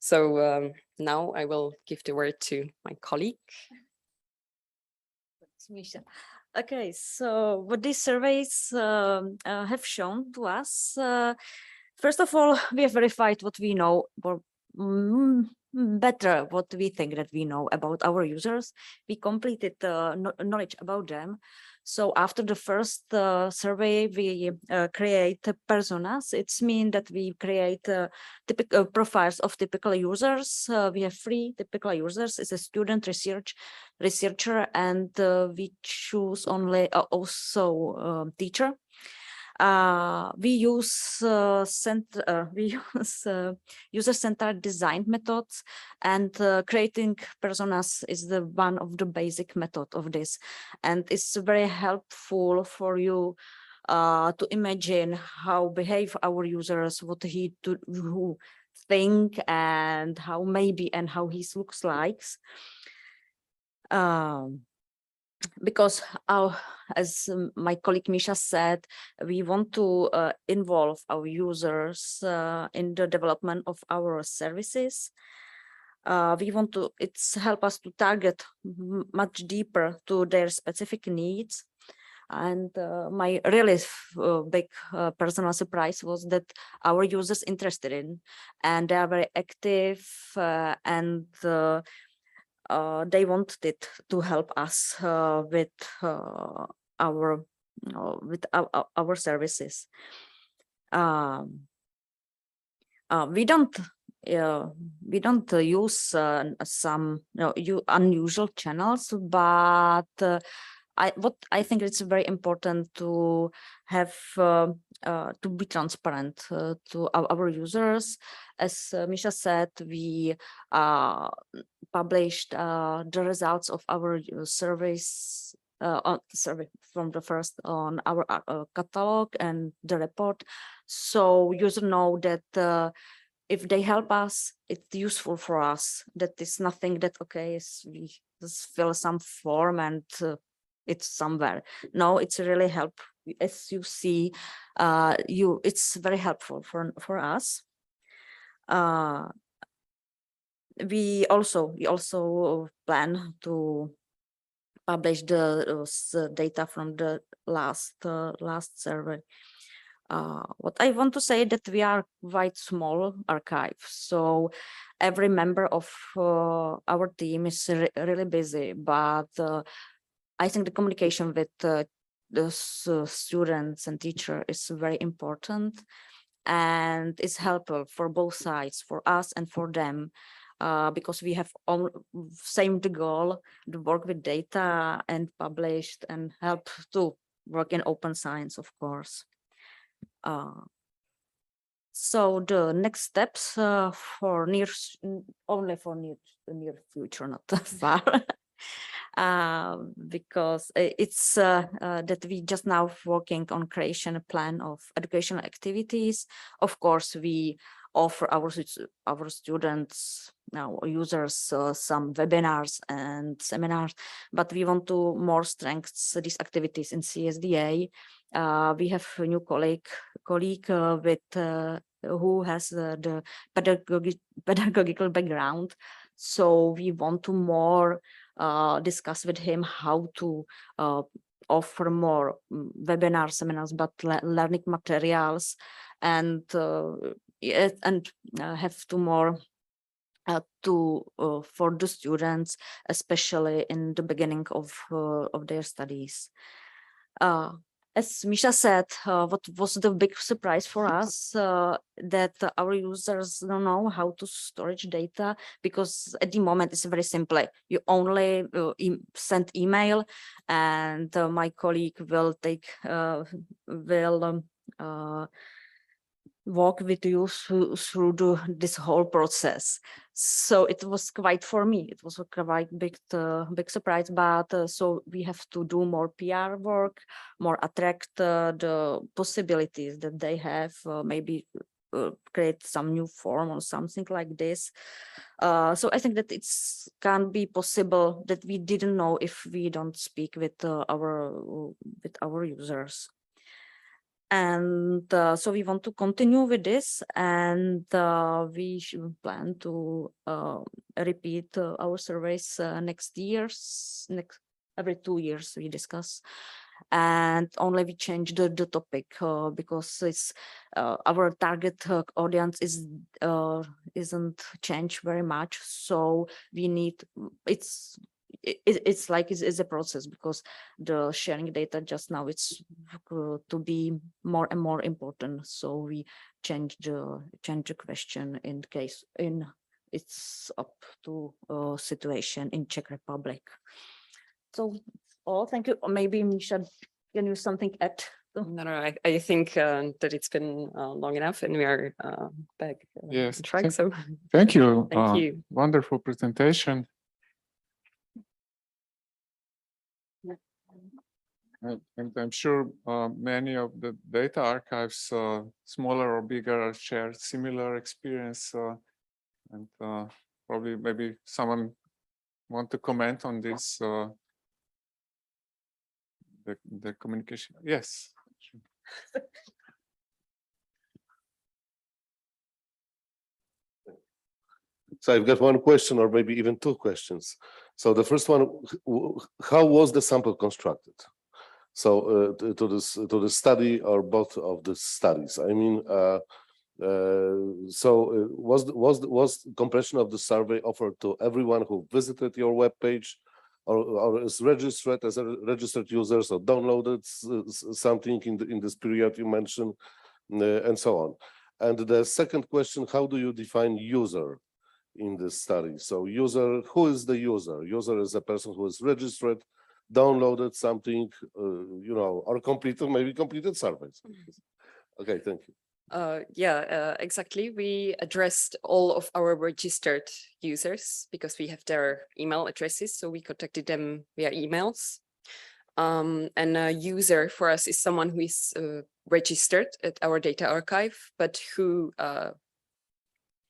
so now I will give the word to my colleague.
Misha. Okay, so what these surveys have shown to us, first of all, we have verified what we know, or better what we think that we know about our users. We completed knowledge about them. So after the first survey, we create personas. It's mean that we create typical profiles of typical users. We have 3 typical users. It's a student, researcher, and we choose only also teacher. We use user-centered design methods, and creating personas is the one of the basic method of this, and it's very helpful for you to imagine how behave our users, what who think, and how he looks like. Because as my colleague Misha said, we want to involve our users in the development of our services. We want to, help us to target much deeper to their specific needs. And my really big personal surprise was that our users interested in, and they are very active, and they wanted to help us with our services. We don't we don't use some unusual channels, but what I think it's very important to have to be transparent to our users. As Misha said, we published the results of our surveys survey from the first on our catalog and the report, so users know that if they help us, it's useful for us. That is nothing that we just fill some form and it's somewhere. No, it's really help. As you see, it's very helpful for us. We also plan to publish the data from the last survey. What I want to say that we are quite small archive, so every member of our team is really busy, but I think the communication with the students and teacher is very important, and it's helpful for both sides, for us and for them, because we have all same the goal to work with data and published and help to work in open science, of course. So the next steps for near future, not that far, because it's that we just now working on creation a plan of educational activities. Of course, we offer our students, now users, some webinars and seminars, but we want to more strengthen these activities in CSDA. We have a new colleague with who has the pedagogical background, so we want to more discuss with him how to offer more webinar seminars, but learning materials, and have to more for the students, especially in the beginning of their studies. As Misha said, what was the big surprise for us, that our users don't know how to storage data, because at the moment it's very simple. You only send email, and my colleague will walk with you through this whole process. So it was quite, for me, it was a quite big surprise, but so we have to do more PR work, more attract the possibilities that they have, maybe create some new form or something like this. So I think that it's can be possible that we didn't know if we don't speak with our users. And so we want to continue with this, and we should plan to repeat our surveys every 2 years we discuss, and only we change the topic because it's our target audience isn't changed very much, so we need it's like it's a process, because the sharing data just now it's to be more and more important, so we change the question in case it's up to situation in Czech Republic. So thank you. Maybe Misha, can you something add?
No, I think that it's been long enough, and we are back
Yes,
on track. So
thank you.
Thank you.
Wonderful presentation. And I'm sure many of the data archives, smaller or bigger, share similar experience. And probably maybe someone want to comment on this, the communication. Yes.
So I've got one question, or maybe even two questions. So the first one, how was the sample constructed? So to the study, or both of the studies? I mean, so was compression of the survey offered to everyone who visited your webpage, or is registered as a registered users, or downloaded something in this period you mentioned, and so on? And the second question, how do you define user in this study? So user, who is the user? User is a person who is registered, downloaded something, you know, or completed surveys. Okay, thank you.
Exactly. We addressed all of our registered users because we have their email addresses, so we contacted them via emails. And a user for us is someone who is registered at our data archive, but who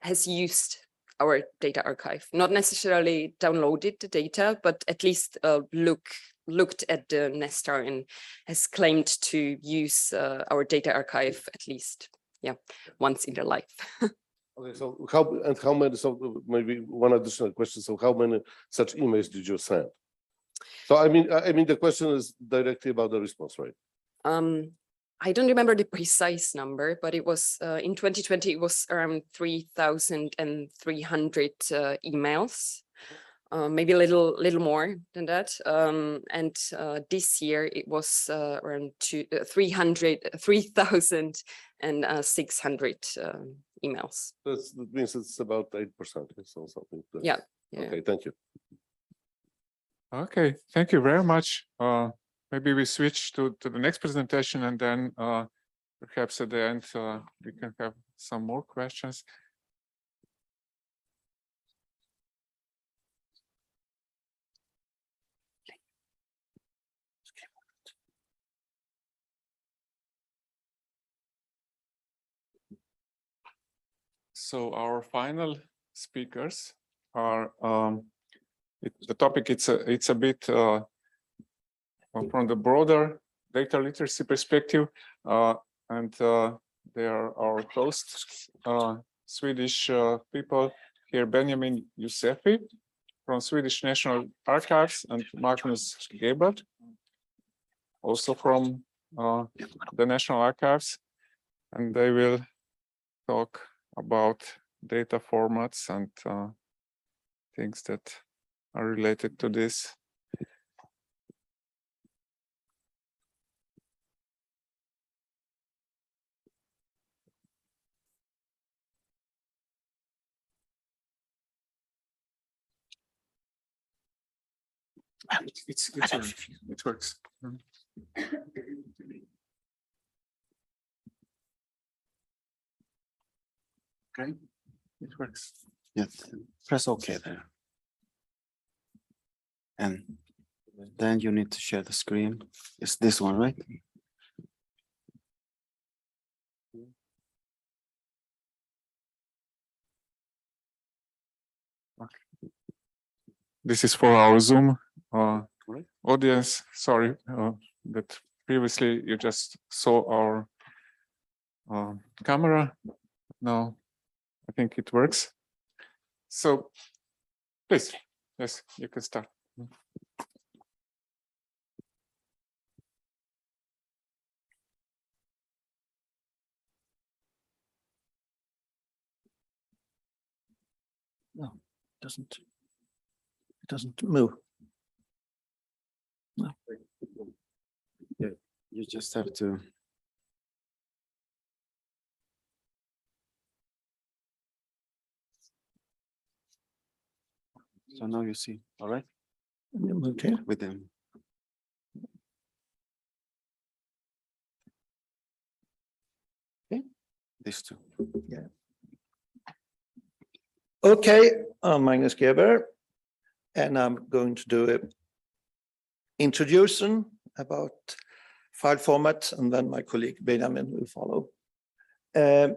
has used our data archive, not necessarily downloaded the data, but at least looked at the Nestar and has claimed to use our data archive at least, once in their life.
Okay, so how many? So maybe one additional question. So how many such emails did you send? So I mean, the question is directly about the response rate.
I don't remember the precise number, but it was in 2020, it was around 3,300 emails, maybe a little more than that. And this year it was around 3,600 emails.
That means it's about 8%. So something.
Yeah.
Okay, thank you.
Okay, thank you very much. Maybe we switch to the next presentation, and then perhaps at the end we can have some more questions. So our final speakers are the topic. It's a bit from the broader data literacy perspective, and they are our hosts, Swedish people here, Benjamin Yousefi from Swedish National Archives, and Magnus Geber, also from the National Archives, and they will talk about data formats and things that are related to this. It works. Okay, it works.
Yes, press OK there. And then you need to share the screen. It's this one, right?
This is for our Zoom audience. Sorry that previously you just saw our camera. Now I think it works. So please, yes, you can start.
No, it doesn't move. No.
Yeah, you just have to. So now you see, all right?
Okay.
With them. Okay, these two.
Yeah. Okay, I'm Magnus Geber, and I'm going to do an introduction about file format, and then my colleague Benjamin will follow. We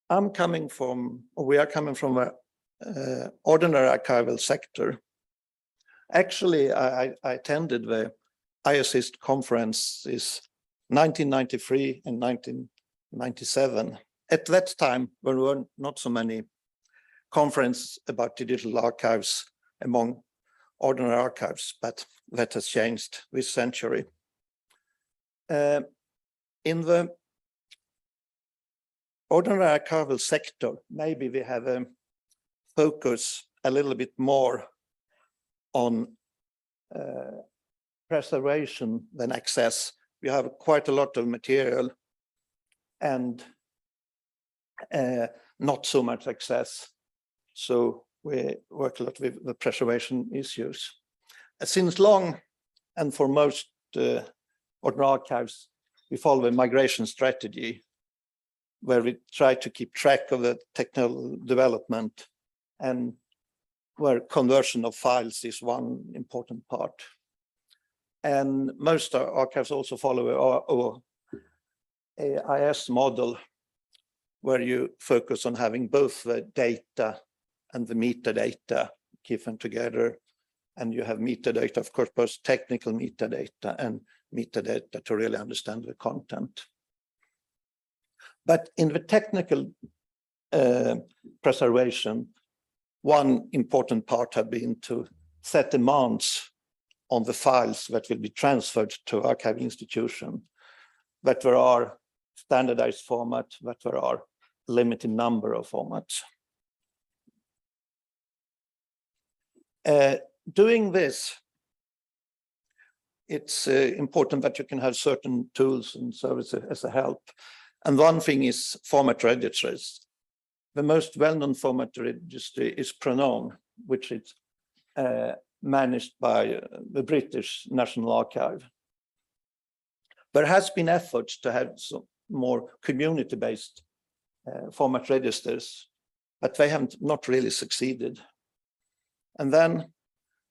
are coming from an ordinary archival sector. Actually, I attended the IASSIST conferences 1993 and 1997. At that time, there were not so many conferences about digital archives among ordinary archives, but that has changed this century. In the ordinary archival sector, maybe we have a focus a little bit more on preservation than access. We have quite a lot of material, and not so much access. So we work a lot with the preservation issues. Since long, and for most ordinary archives, we follow a migration strategy where we try to keep track of the technical development and where conversion of files is one important part. And most archives also follow a IAS model where you focus on having both the data and the metadata given together. And you have metadata, of course, both technical metadata and metadata to really understand the content. But in the technical preservation, one important part has been to set demands on the files that will be transferred to archive institution, that there are standardized formats, that there are limited number of formats. Doing this, it's important that you can have certain tools and services as a help. And one thing is format registries. The most well-known format registry is Pronoun, which is managed by the British National Archive. There has been efforts to have some more community-based format registers, but they have not really succeeded. And then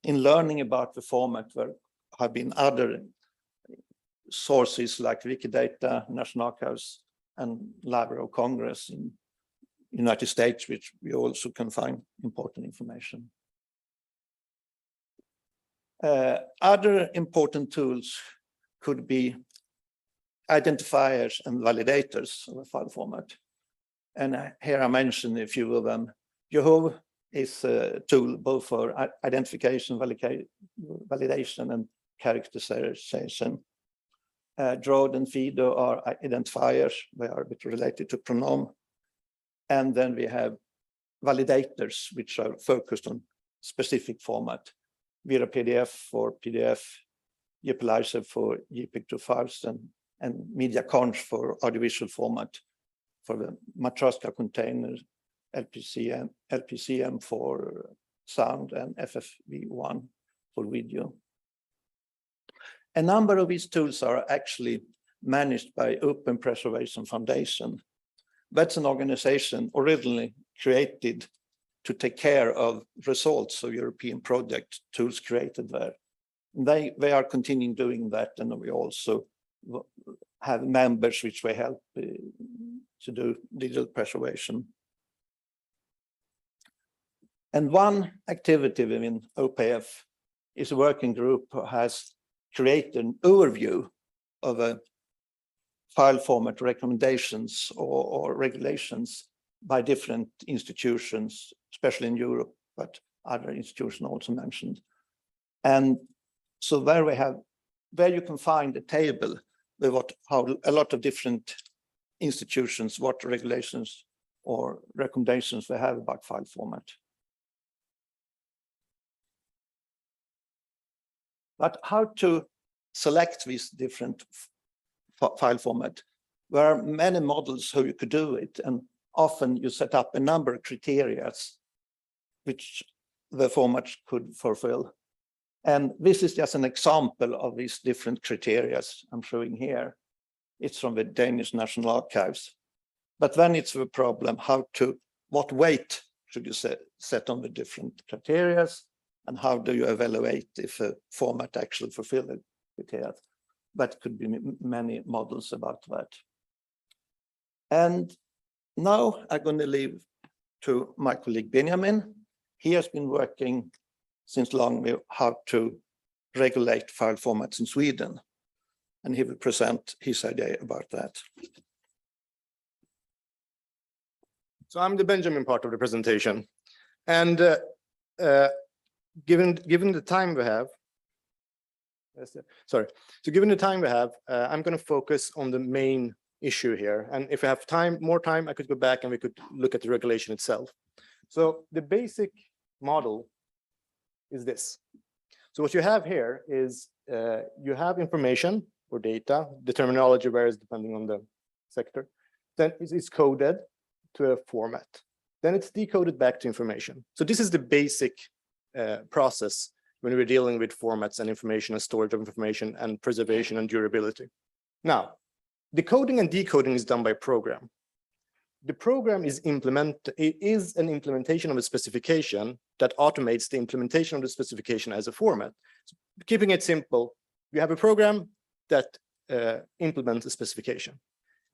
in learning about the format, there have been other sources like Wikidata, National Archives, and Library of Congress in United States, which we also can find important information. Other important tools could be identifiers and validators of a file format. And here I mentioned a few of them. Yahoo is a tool both for identification, validation, and characterization. Drod and Fido are identifiers. They are a bit related to pronoun. And then we have validators, which are focused on specific format. Vera PDF for PDF, Jepelizer for JPEG to files, and MediaConf for audiovisual format, for the Matroska container, LPCM for sound, and FFV1 for video. A number of these tools are actually managed by Open Preservation Foundation. That's an organization originally created to take care of results of European project tools created there. They are continuing doing that, and we also have members which we help to do digital preservation. And one activity within OPF is a working group who has created an overview of a file format recommendations or regulations by different institutions, especially in Europe, but other institutions also mentioned. And so there you can find a table with how a lot of different institutions, what regulations or recommendations they have about file format. But how to select these different file format? There are many models how you could do it, and often you set up a number of criteria which the format could fulfill. And this is just an example of these different criteria I'm showing here. It's from the Danish National Archives. But then it's the problem, what weight should you set on the different criteria, and how do you evaluate if a format actually fulfills the criteria? That could be many models about that. And now I'm going to leave to my colleague Benjamin. He has been working since long with how to regulate file formats in Sweden. And he will present his idea about that.
So I'm the Benjamin part of the presentation. And given the time we have, given the time we have, I'm going to focus on the main issue here. And if we have more time, I could go back and we could look at the regulation itself. So the basic model is this. So what you have here is you have information or data. The terminology varies depending on the sector. Then it's coded to a format. Then it's decoded back to information. So this is the basic process when we're dealing with formats and information and storage of information and preservation and durability. Now, decoding and decoding is done by program. The program is an implementation of a specification that automates the implementation of the specification as a format. So keeping it simple, we have a program that implements a specification.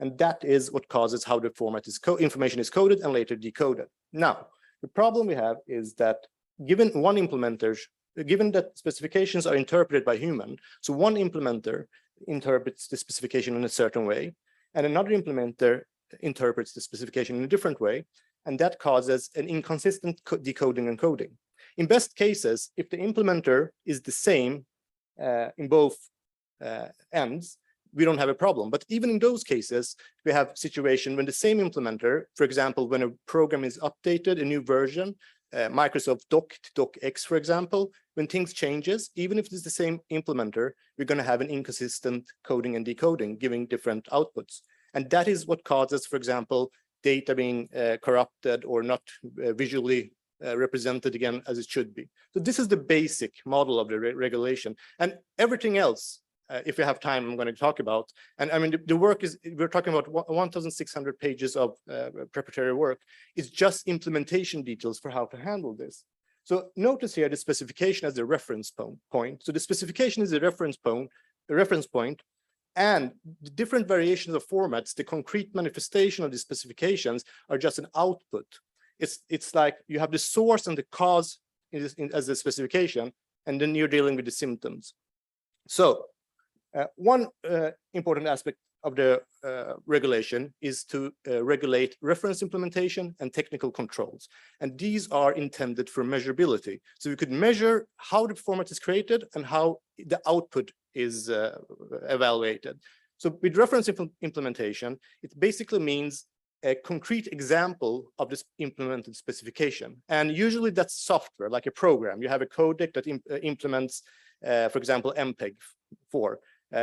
And that is what causes how the format is information is coded and later decoded. Now, the problem we have is that given that specifications are interpreted by human, so one implementer interprets the specification in a certain way, and another implementer interprets the specification in a different way, and that causes an inconsistent decoding and coding. In best cases, if the implementer is the same in both ends, we don't have a problem. But even in those cases, we have a situation when the same implementer, for example, when a program is updated, a new version, Microsoft Doc to DocX, for example, when things changes, even if it's the same implementer, we're going to have an inconsistent coding and decoding, giving different outputs. And that is what causes, for example, data being corrupted or not visually represented again as it should be. So this is the basic model of the regulation. And everything else, if we have time, I'm going to talk about. And I mean, the work is, we're talking about 1,600 pages of preparatory work. It's just implementation details for how to handle this. So notice here the specification as the reference point. So the specification is the reference point, and the different variations of formats, the concrete manifestation of the specifications are just an output. It's like you have the source and the cause as the specification, and then you're dealing with the symptoms. So one important aspect of the regulation is to regulate reference implementation and technical controls. And these are intended for measurability. So we could measure how the format is created and how the output is evaluated. So with reference implementation, it basically means a concrete example of this implemented specification. And usually that's software, like a program. You have a codec that implements, for example, MPEG-4.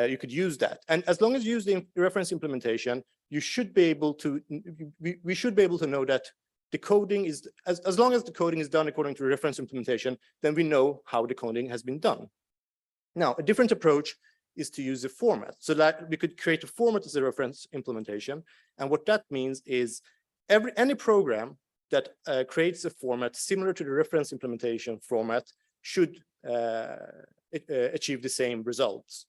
You could use that. And as long as you use the reference implementation, you should be able to, we should be able to know that the coding is, as long as the coding is done according to reference implementation, then we know how the coding has been done. Now, a different approach is to use a format. So that we could create a format as a reference implementation. And what that means is any program that creates a format similar to the reference implementation format should achieve the same results.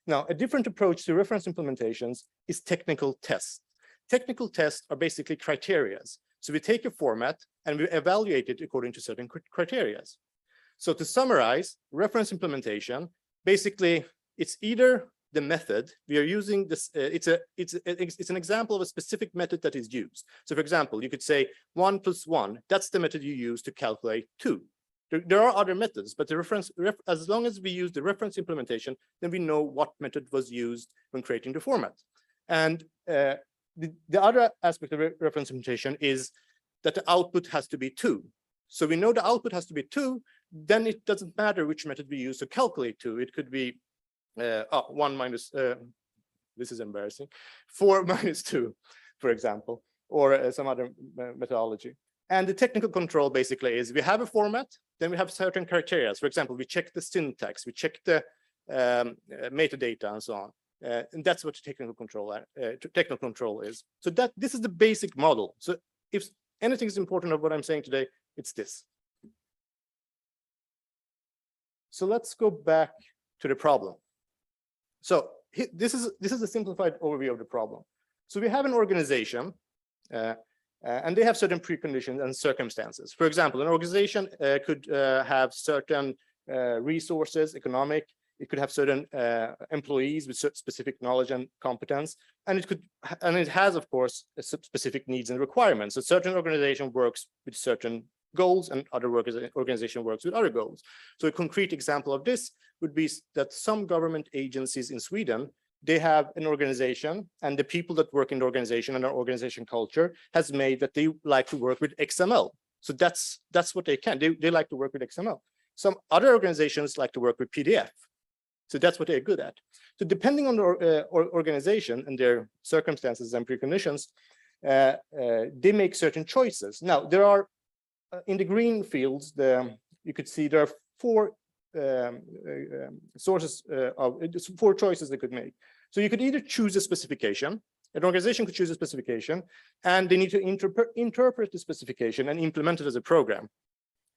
Now, a different approach to reference implementations is technical tests. Technical tests are basically criteria. So we take a format and we evaluate it according to certain criteria. So to summarize, reference implementation, basically, it's either the method we are using this, it's an example of a specific method that is used. So for example, you could say 1 + 1, that's the method you use to calculate 2. There are other methods, but the as long as we use the reference implementation, then we know what method was used when creating the format. And the other aspect of reference implementation is that the output has to be 2. So we know the output has to be 2, then it doesn't matter which method we use to calculate 2. It could be 1 minus, this is embarrassing, 4 minus 2, for example, or some other methodology. And the technical control basically is we have a format, then we have certain criteria. For example, we check the syntax, we check the metadata and so on. And that's what technical control is. So this is the basic model. So if anything is important of what I'm saying today, it's this. So let's go back to the problem. So this is a simplified overview of the problem. So we have an organization, and they have certain preconditions and circumstances. For example, an organization could have certain resources, economic. It could have certain employees with specific knowledge and competence, and it has, of course, specific needs and requirements. So certain organization works with certain goals, and other organization works with other goals. So a concrete example of this would be that some government agencies in Sweden, they have an organization, and the people that work in the organization and our organization culture has made that they like to work with XML. So that's what they can. They like to work with XML. Some other organizations like to work with PDF. So that's what they're good at. So depending on the organization and their circumstances and preconditions, they make certain choices. Now, there are, in the green fields, you could see there are four sources of 4 choices they could make. So you could either choose a specification. An organization could choose a specification, and they need to interpret the specification and implement it as a program.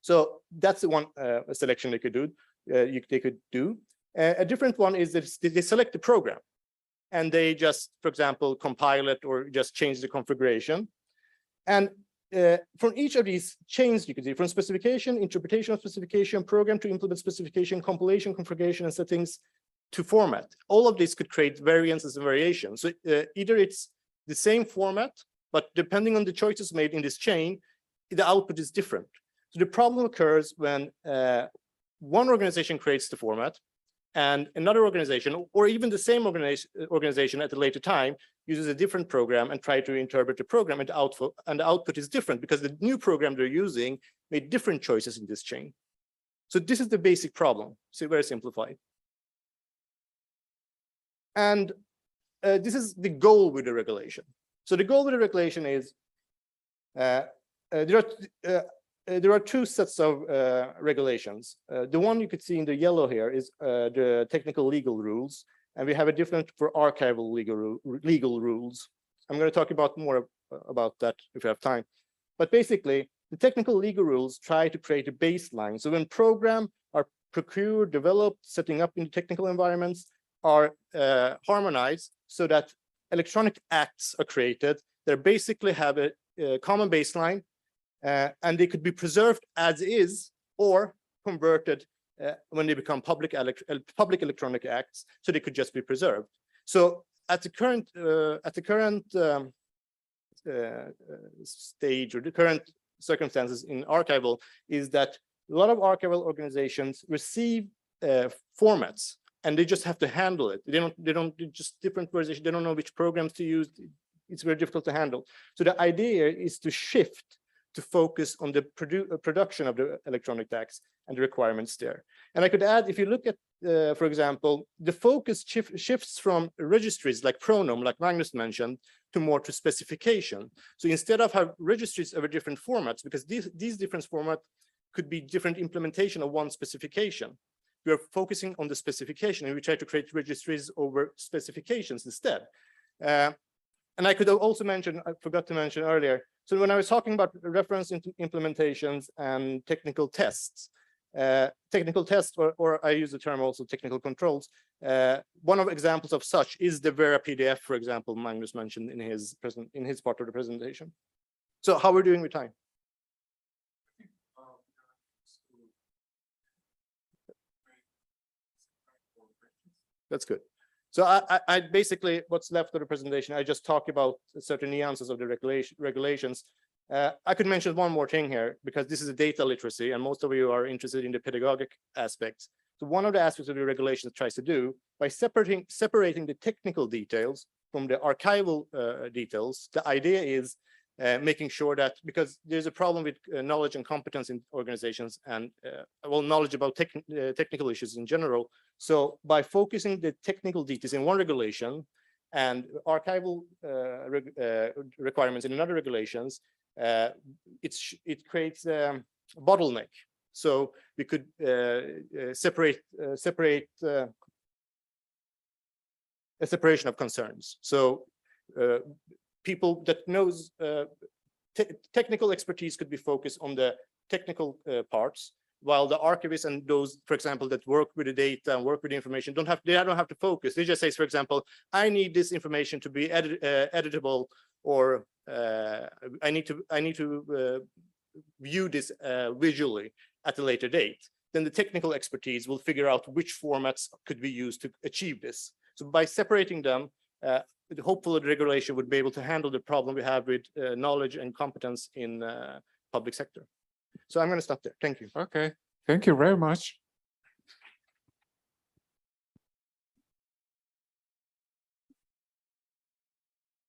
So that's the one selection they could do. A different one is that they select the program, and they just, for example, compile it or just change the configuration. And from each of these chains, you can see from specification, interpretation of specification, program to implement specification, compilation, configuration, and settings to format. All of this could create variances and variations. So either it's the same format, but depending on the choices made in this chain, the output is different. So the problem occurs when one organization creates the format and another organization, or even the same organization at a later time, uses a different program and try to interpret the program, and the output is different because the new program they're using made different choices in this chain. So this is the basic problem, so very simplified. And this is the goal with the regulation. So the goal with the regulation is there are 2 sets of regulations. The one you could see in the yellow here is the technical legal rules, and we have a different for archival legal rules. I'm going to talk about more about that if we have time. But basically, the technical legal rules try to create a baseline. So when programs are procured, developed, setting up in technical environments, are harmonized so that electronic acts are created. They basically have a common baseline, and they could be preserved as is or converted when they become public electronic acts, so they could just be preserved. So at the current stage, or the current circumstances in archival, is that a lot of archival organizations receive formats, and they just have to handle it. They don't just different versions. They don't know which programs to use. It's very difficult to handle. So the idea is to shift to focus on the production of the electronic tax and the requirements there. And I could add, if you look at, for example, the focus shifts from registries like Pronom, like Magnus mentioned, to more to specification. So instead of have registries over different formats, because these different formats could be different implementation of one specification, we are focusing on the specification, and we try to create registries over specifications instead. And I could also mention, I forgot to mention earlier, so when I was talking about reference implementations and technical tests, or I use the term also technical controls, one of examples of such is the Vera PDF, for example, Magnus mentioned in his part of the presentation. So how are we doing with time? That's good. So I basically, what's left of the presentation, I just talk about certain nuances of the regulations. I could mention one more thing here, because this is a data literacy, and most of you are interested in the pedagogic aspects. So one of the aspects of the regulation tries to do, by separating the technical details from the archival details, the idea is making sure that, because there's a problem with knowledge and competence in organizations, and well, knowledge about technical issues in general. So by focusing the technical details in one regulation and archival requirements in another regulations, it creates a bottleneck. So we could separate a separation of concerns. So people that knows technical expertise could be focused on the technical parts, while the archivists and those, for example, that work with the data and work with the information don't have to focus. They just say, for example, I need this information to be editable, or I need to view this visually at a later date. Then the technical expertise will figure out which formats could be used to achieve this. So by separating them, hopefully the regulation would be able to handle the problem we have with knowledge and competence in public sector. So I'm going to stop there. Thank you.
Okay, thank you very much.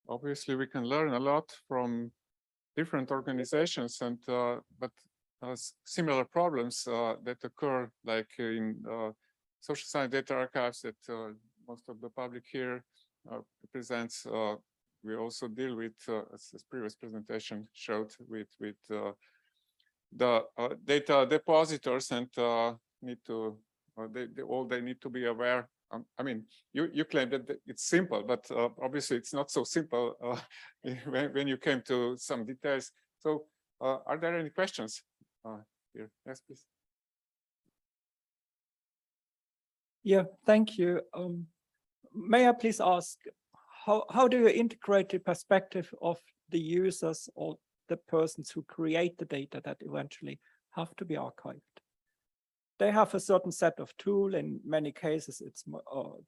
Obviously, we can learn a lot from different organizations, and but similar problems that occur, like in social science data archives, that most of the public here represents. we also deal with, as this previous presentation showed, with the data depositors, and need to they need to be aware. I mean, you claim that it's simple, but obviously it's not so simple when you came to some details. So, are there any questions here? Yes, please.
Yeah, thank you. May I please ask, how do you integrate the perspective of the users or the persons who create the data that eventually have to be archived? They have a certain set of tools. In many cases, it's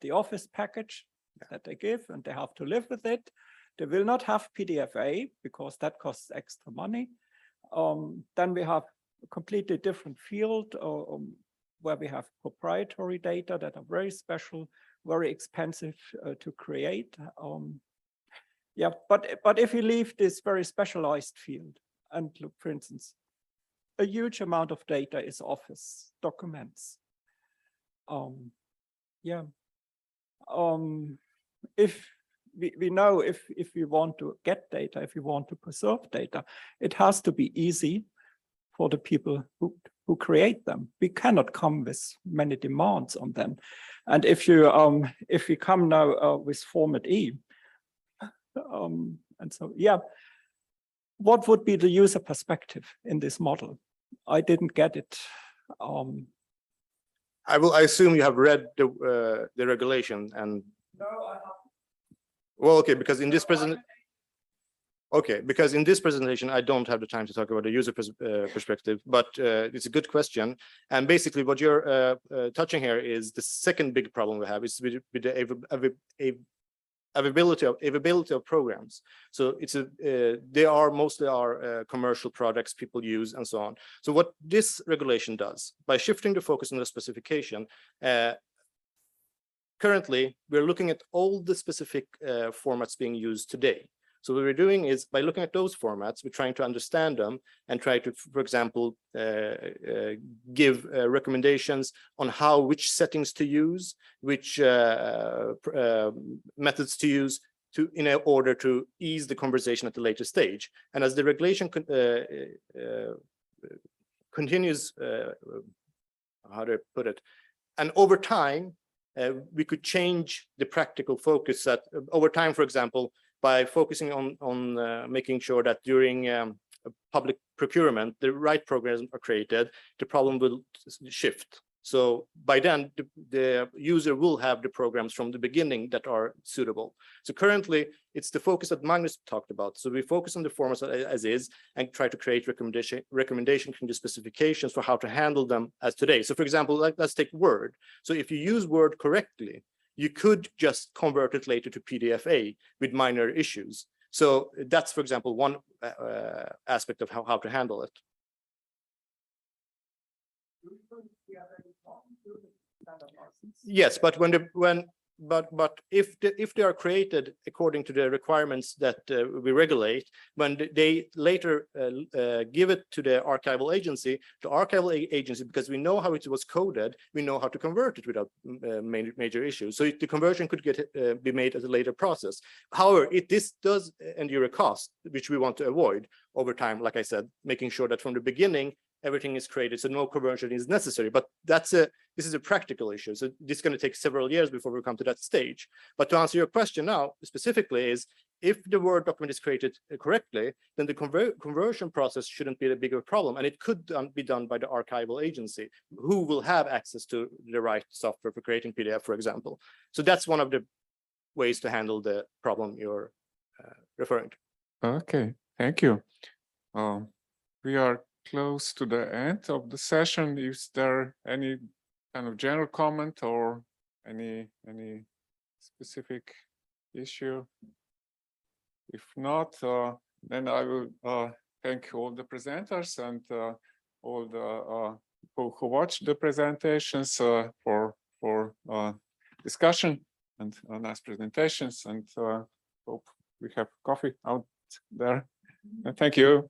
the Office package that they give, and they have to live with it. They will not have PDFA because that costs extra money. Then we have a completely different field where we have proprietary data that are very special, very expensive to create. Yeah, but if you leave this very specialized field and look, for instance, a huge amount of data is Office documents. Yeah. If we know if we want to get data, if we want to preserve data, it has to be easy for the people who create them. We cannot come with many demands on them. And if we come now with format E, and so, yeah, what would be the user perspective in this model? I didn't get it.
I assume you have read the regulation and.
No, I haven't.
Well, okay, because in this presentation, I don't have the time to talk about the user perspective, but it's a good question. And basically what you're touching here is the second big problem we have is with the availability of programs. So it's they are mostly commercial products people use and so on. So what this regulation does, by shifting the focus on the specification, currently we're looking at all the specific formats being used today. So what we're doing is, by looking at those formats, we're trying to understand them and try to, for example, give recommendations on which settings to use, which methods to use in order to ease the conversation at the later stage. And as the regulation continues, how do I put it? And over time, we could change the practical focus that over time, for example, by focusing on making sure that during public procurement, the right programs are created, the problem will shift. So by then, the user will have the programs from the beginning that are suitable. So currently, it's the focus that Magnus talked about. So we focus on the formats as is and try to create recommendations from the specifications for how to handle them as today. So for example, let's take Word. So if you use Word correctly, you could just convert it later to PDFA with minor issues. So that's, for example, one aspect of how to handle it. Yes, but but if they are created according to the requirements that we regulate, when they later give it to the archival agency, because we know how it was coded, we know how to convert it without major issues. So the conversion could be made as a later process. However, this does endure a cost, which we want to avoid over time. Like I said, making sure that from the beginning everything is created, so no conversion is necessary. But this is a practical issue. So this is going to take several years before we come to that stage. But to answer your question now, specifically, is if the Word document is created correctly, then the conversion process shouldn't be a bigger problem. And it could be done by the archival agency, who will have access to the right software for creating PDF, for example. So that's one of the ways to handle the problem you're referring to.
Okay, thank you. We are close to the end of the session. Is there any kind of general comment or any specific issue? If not, then I will thank all the presenters and all the people who watched the presentations for discussion and nice presentations, and hope we have coffee out there. And thank you.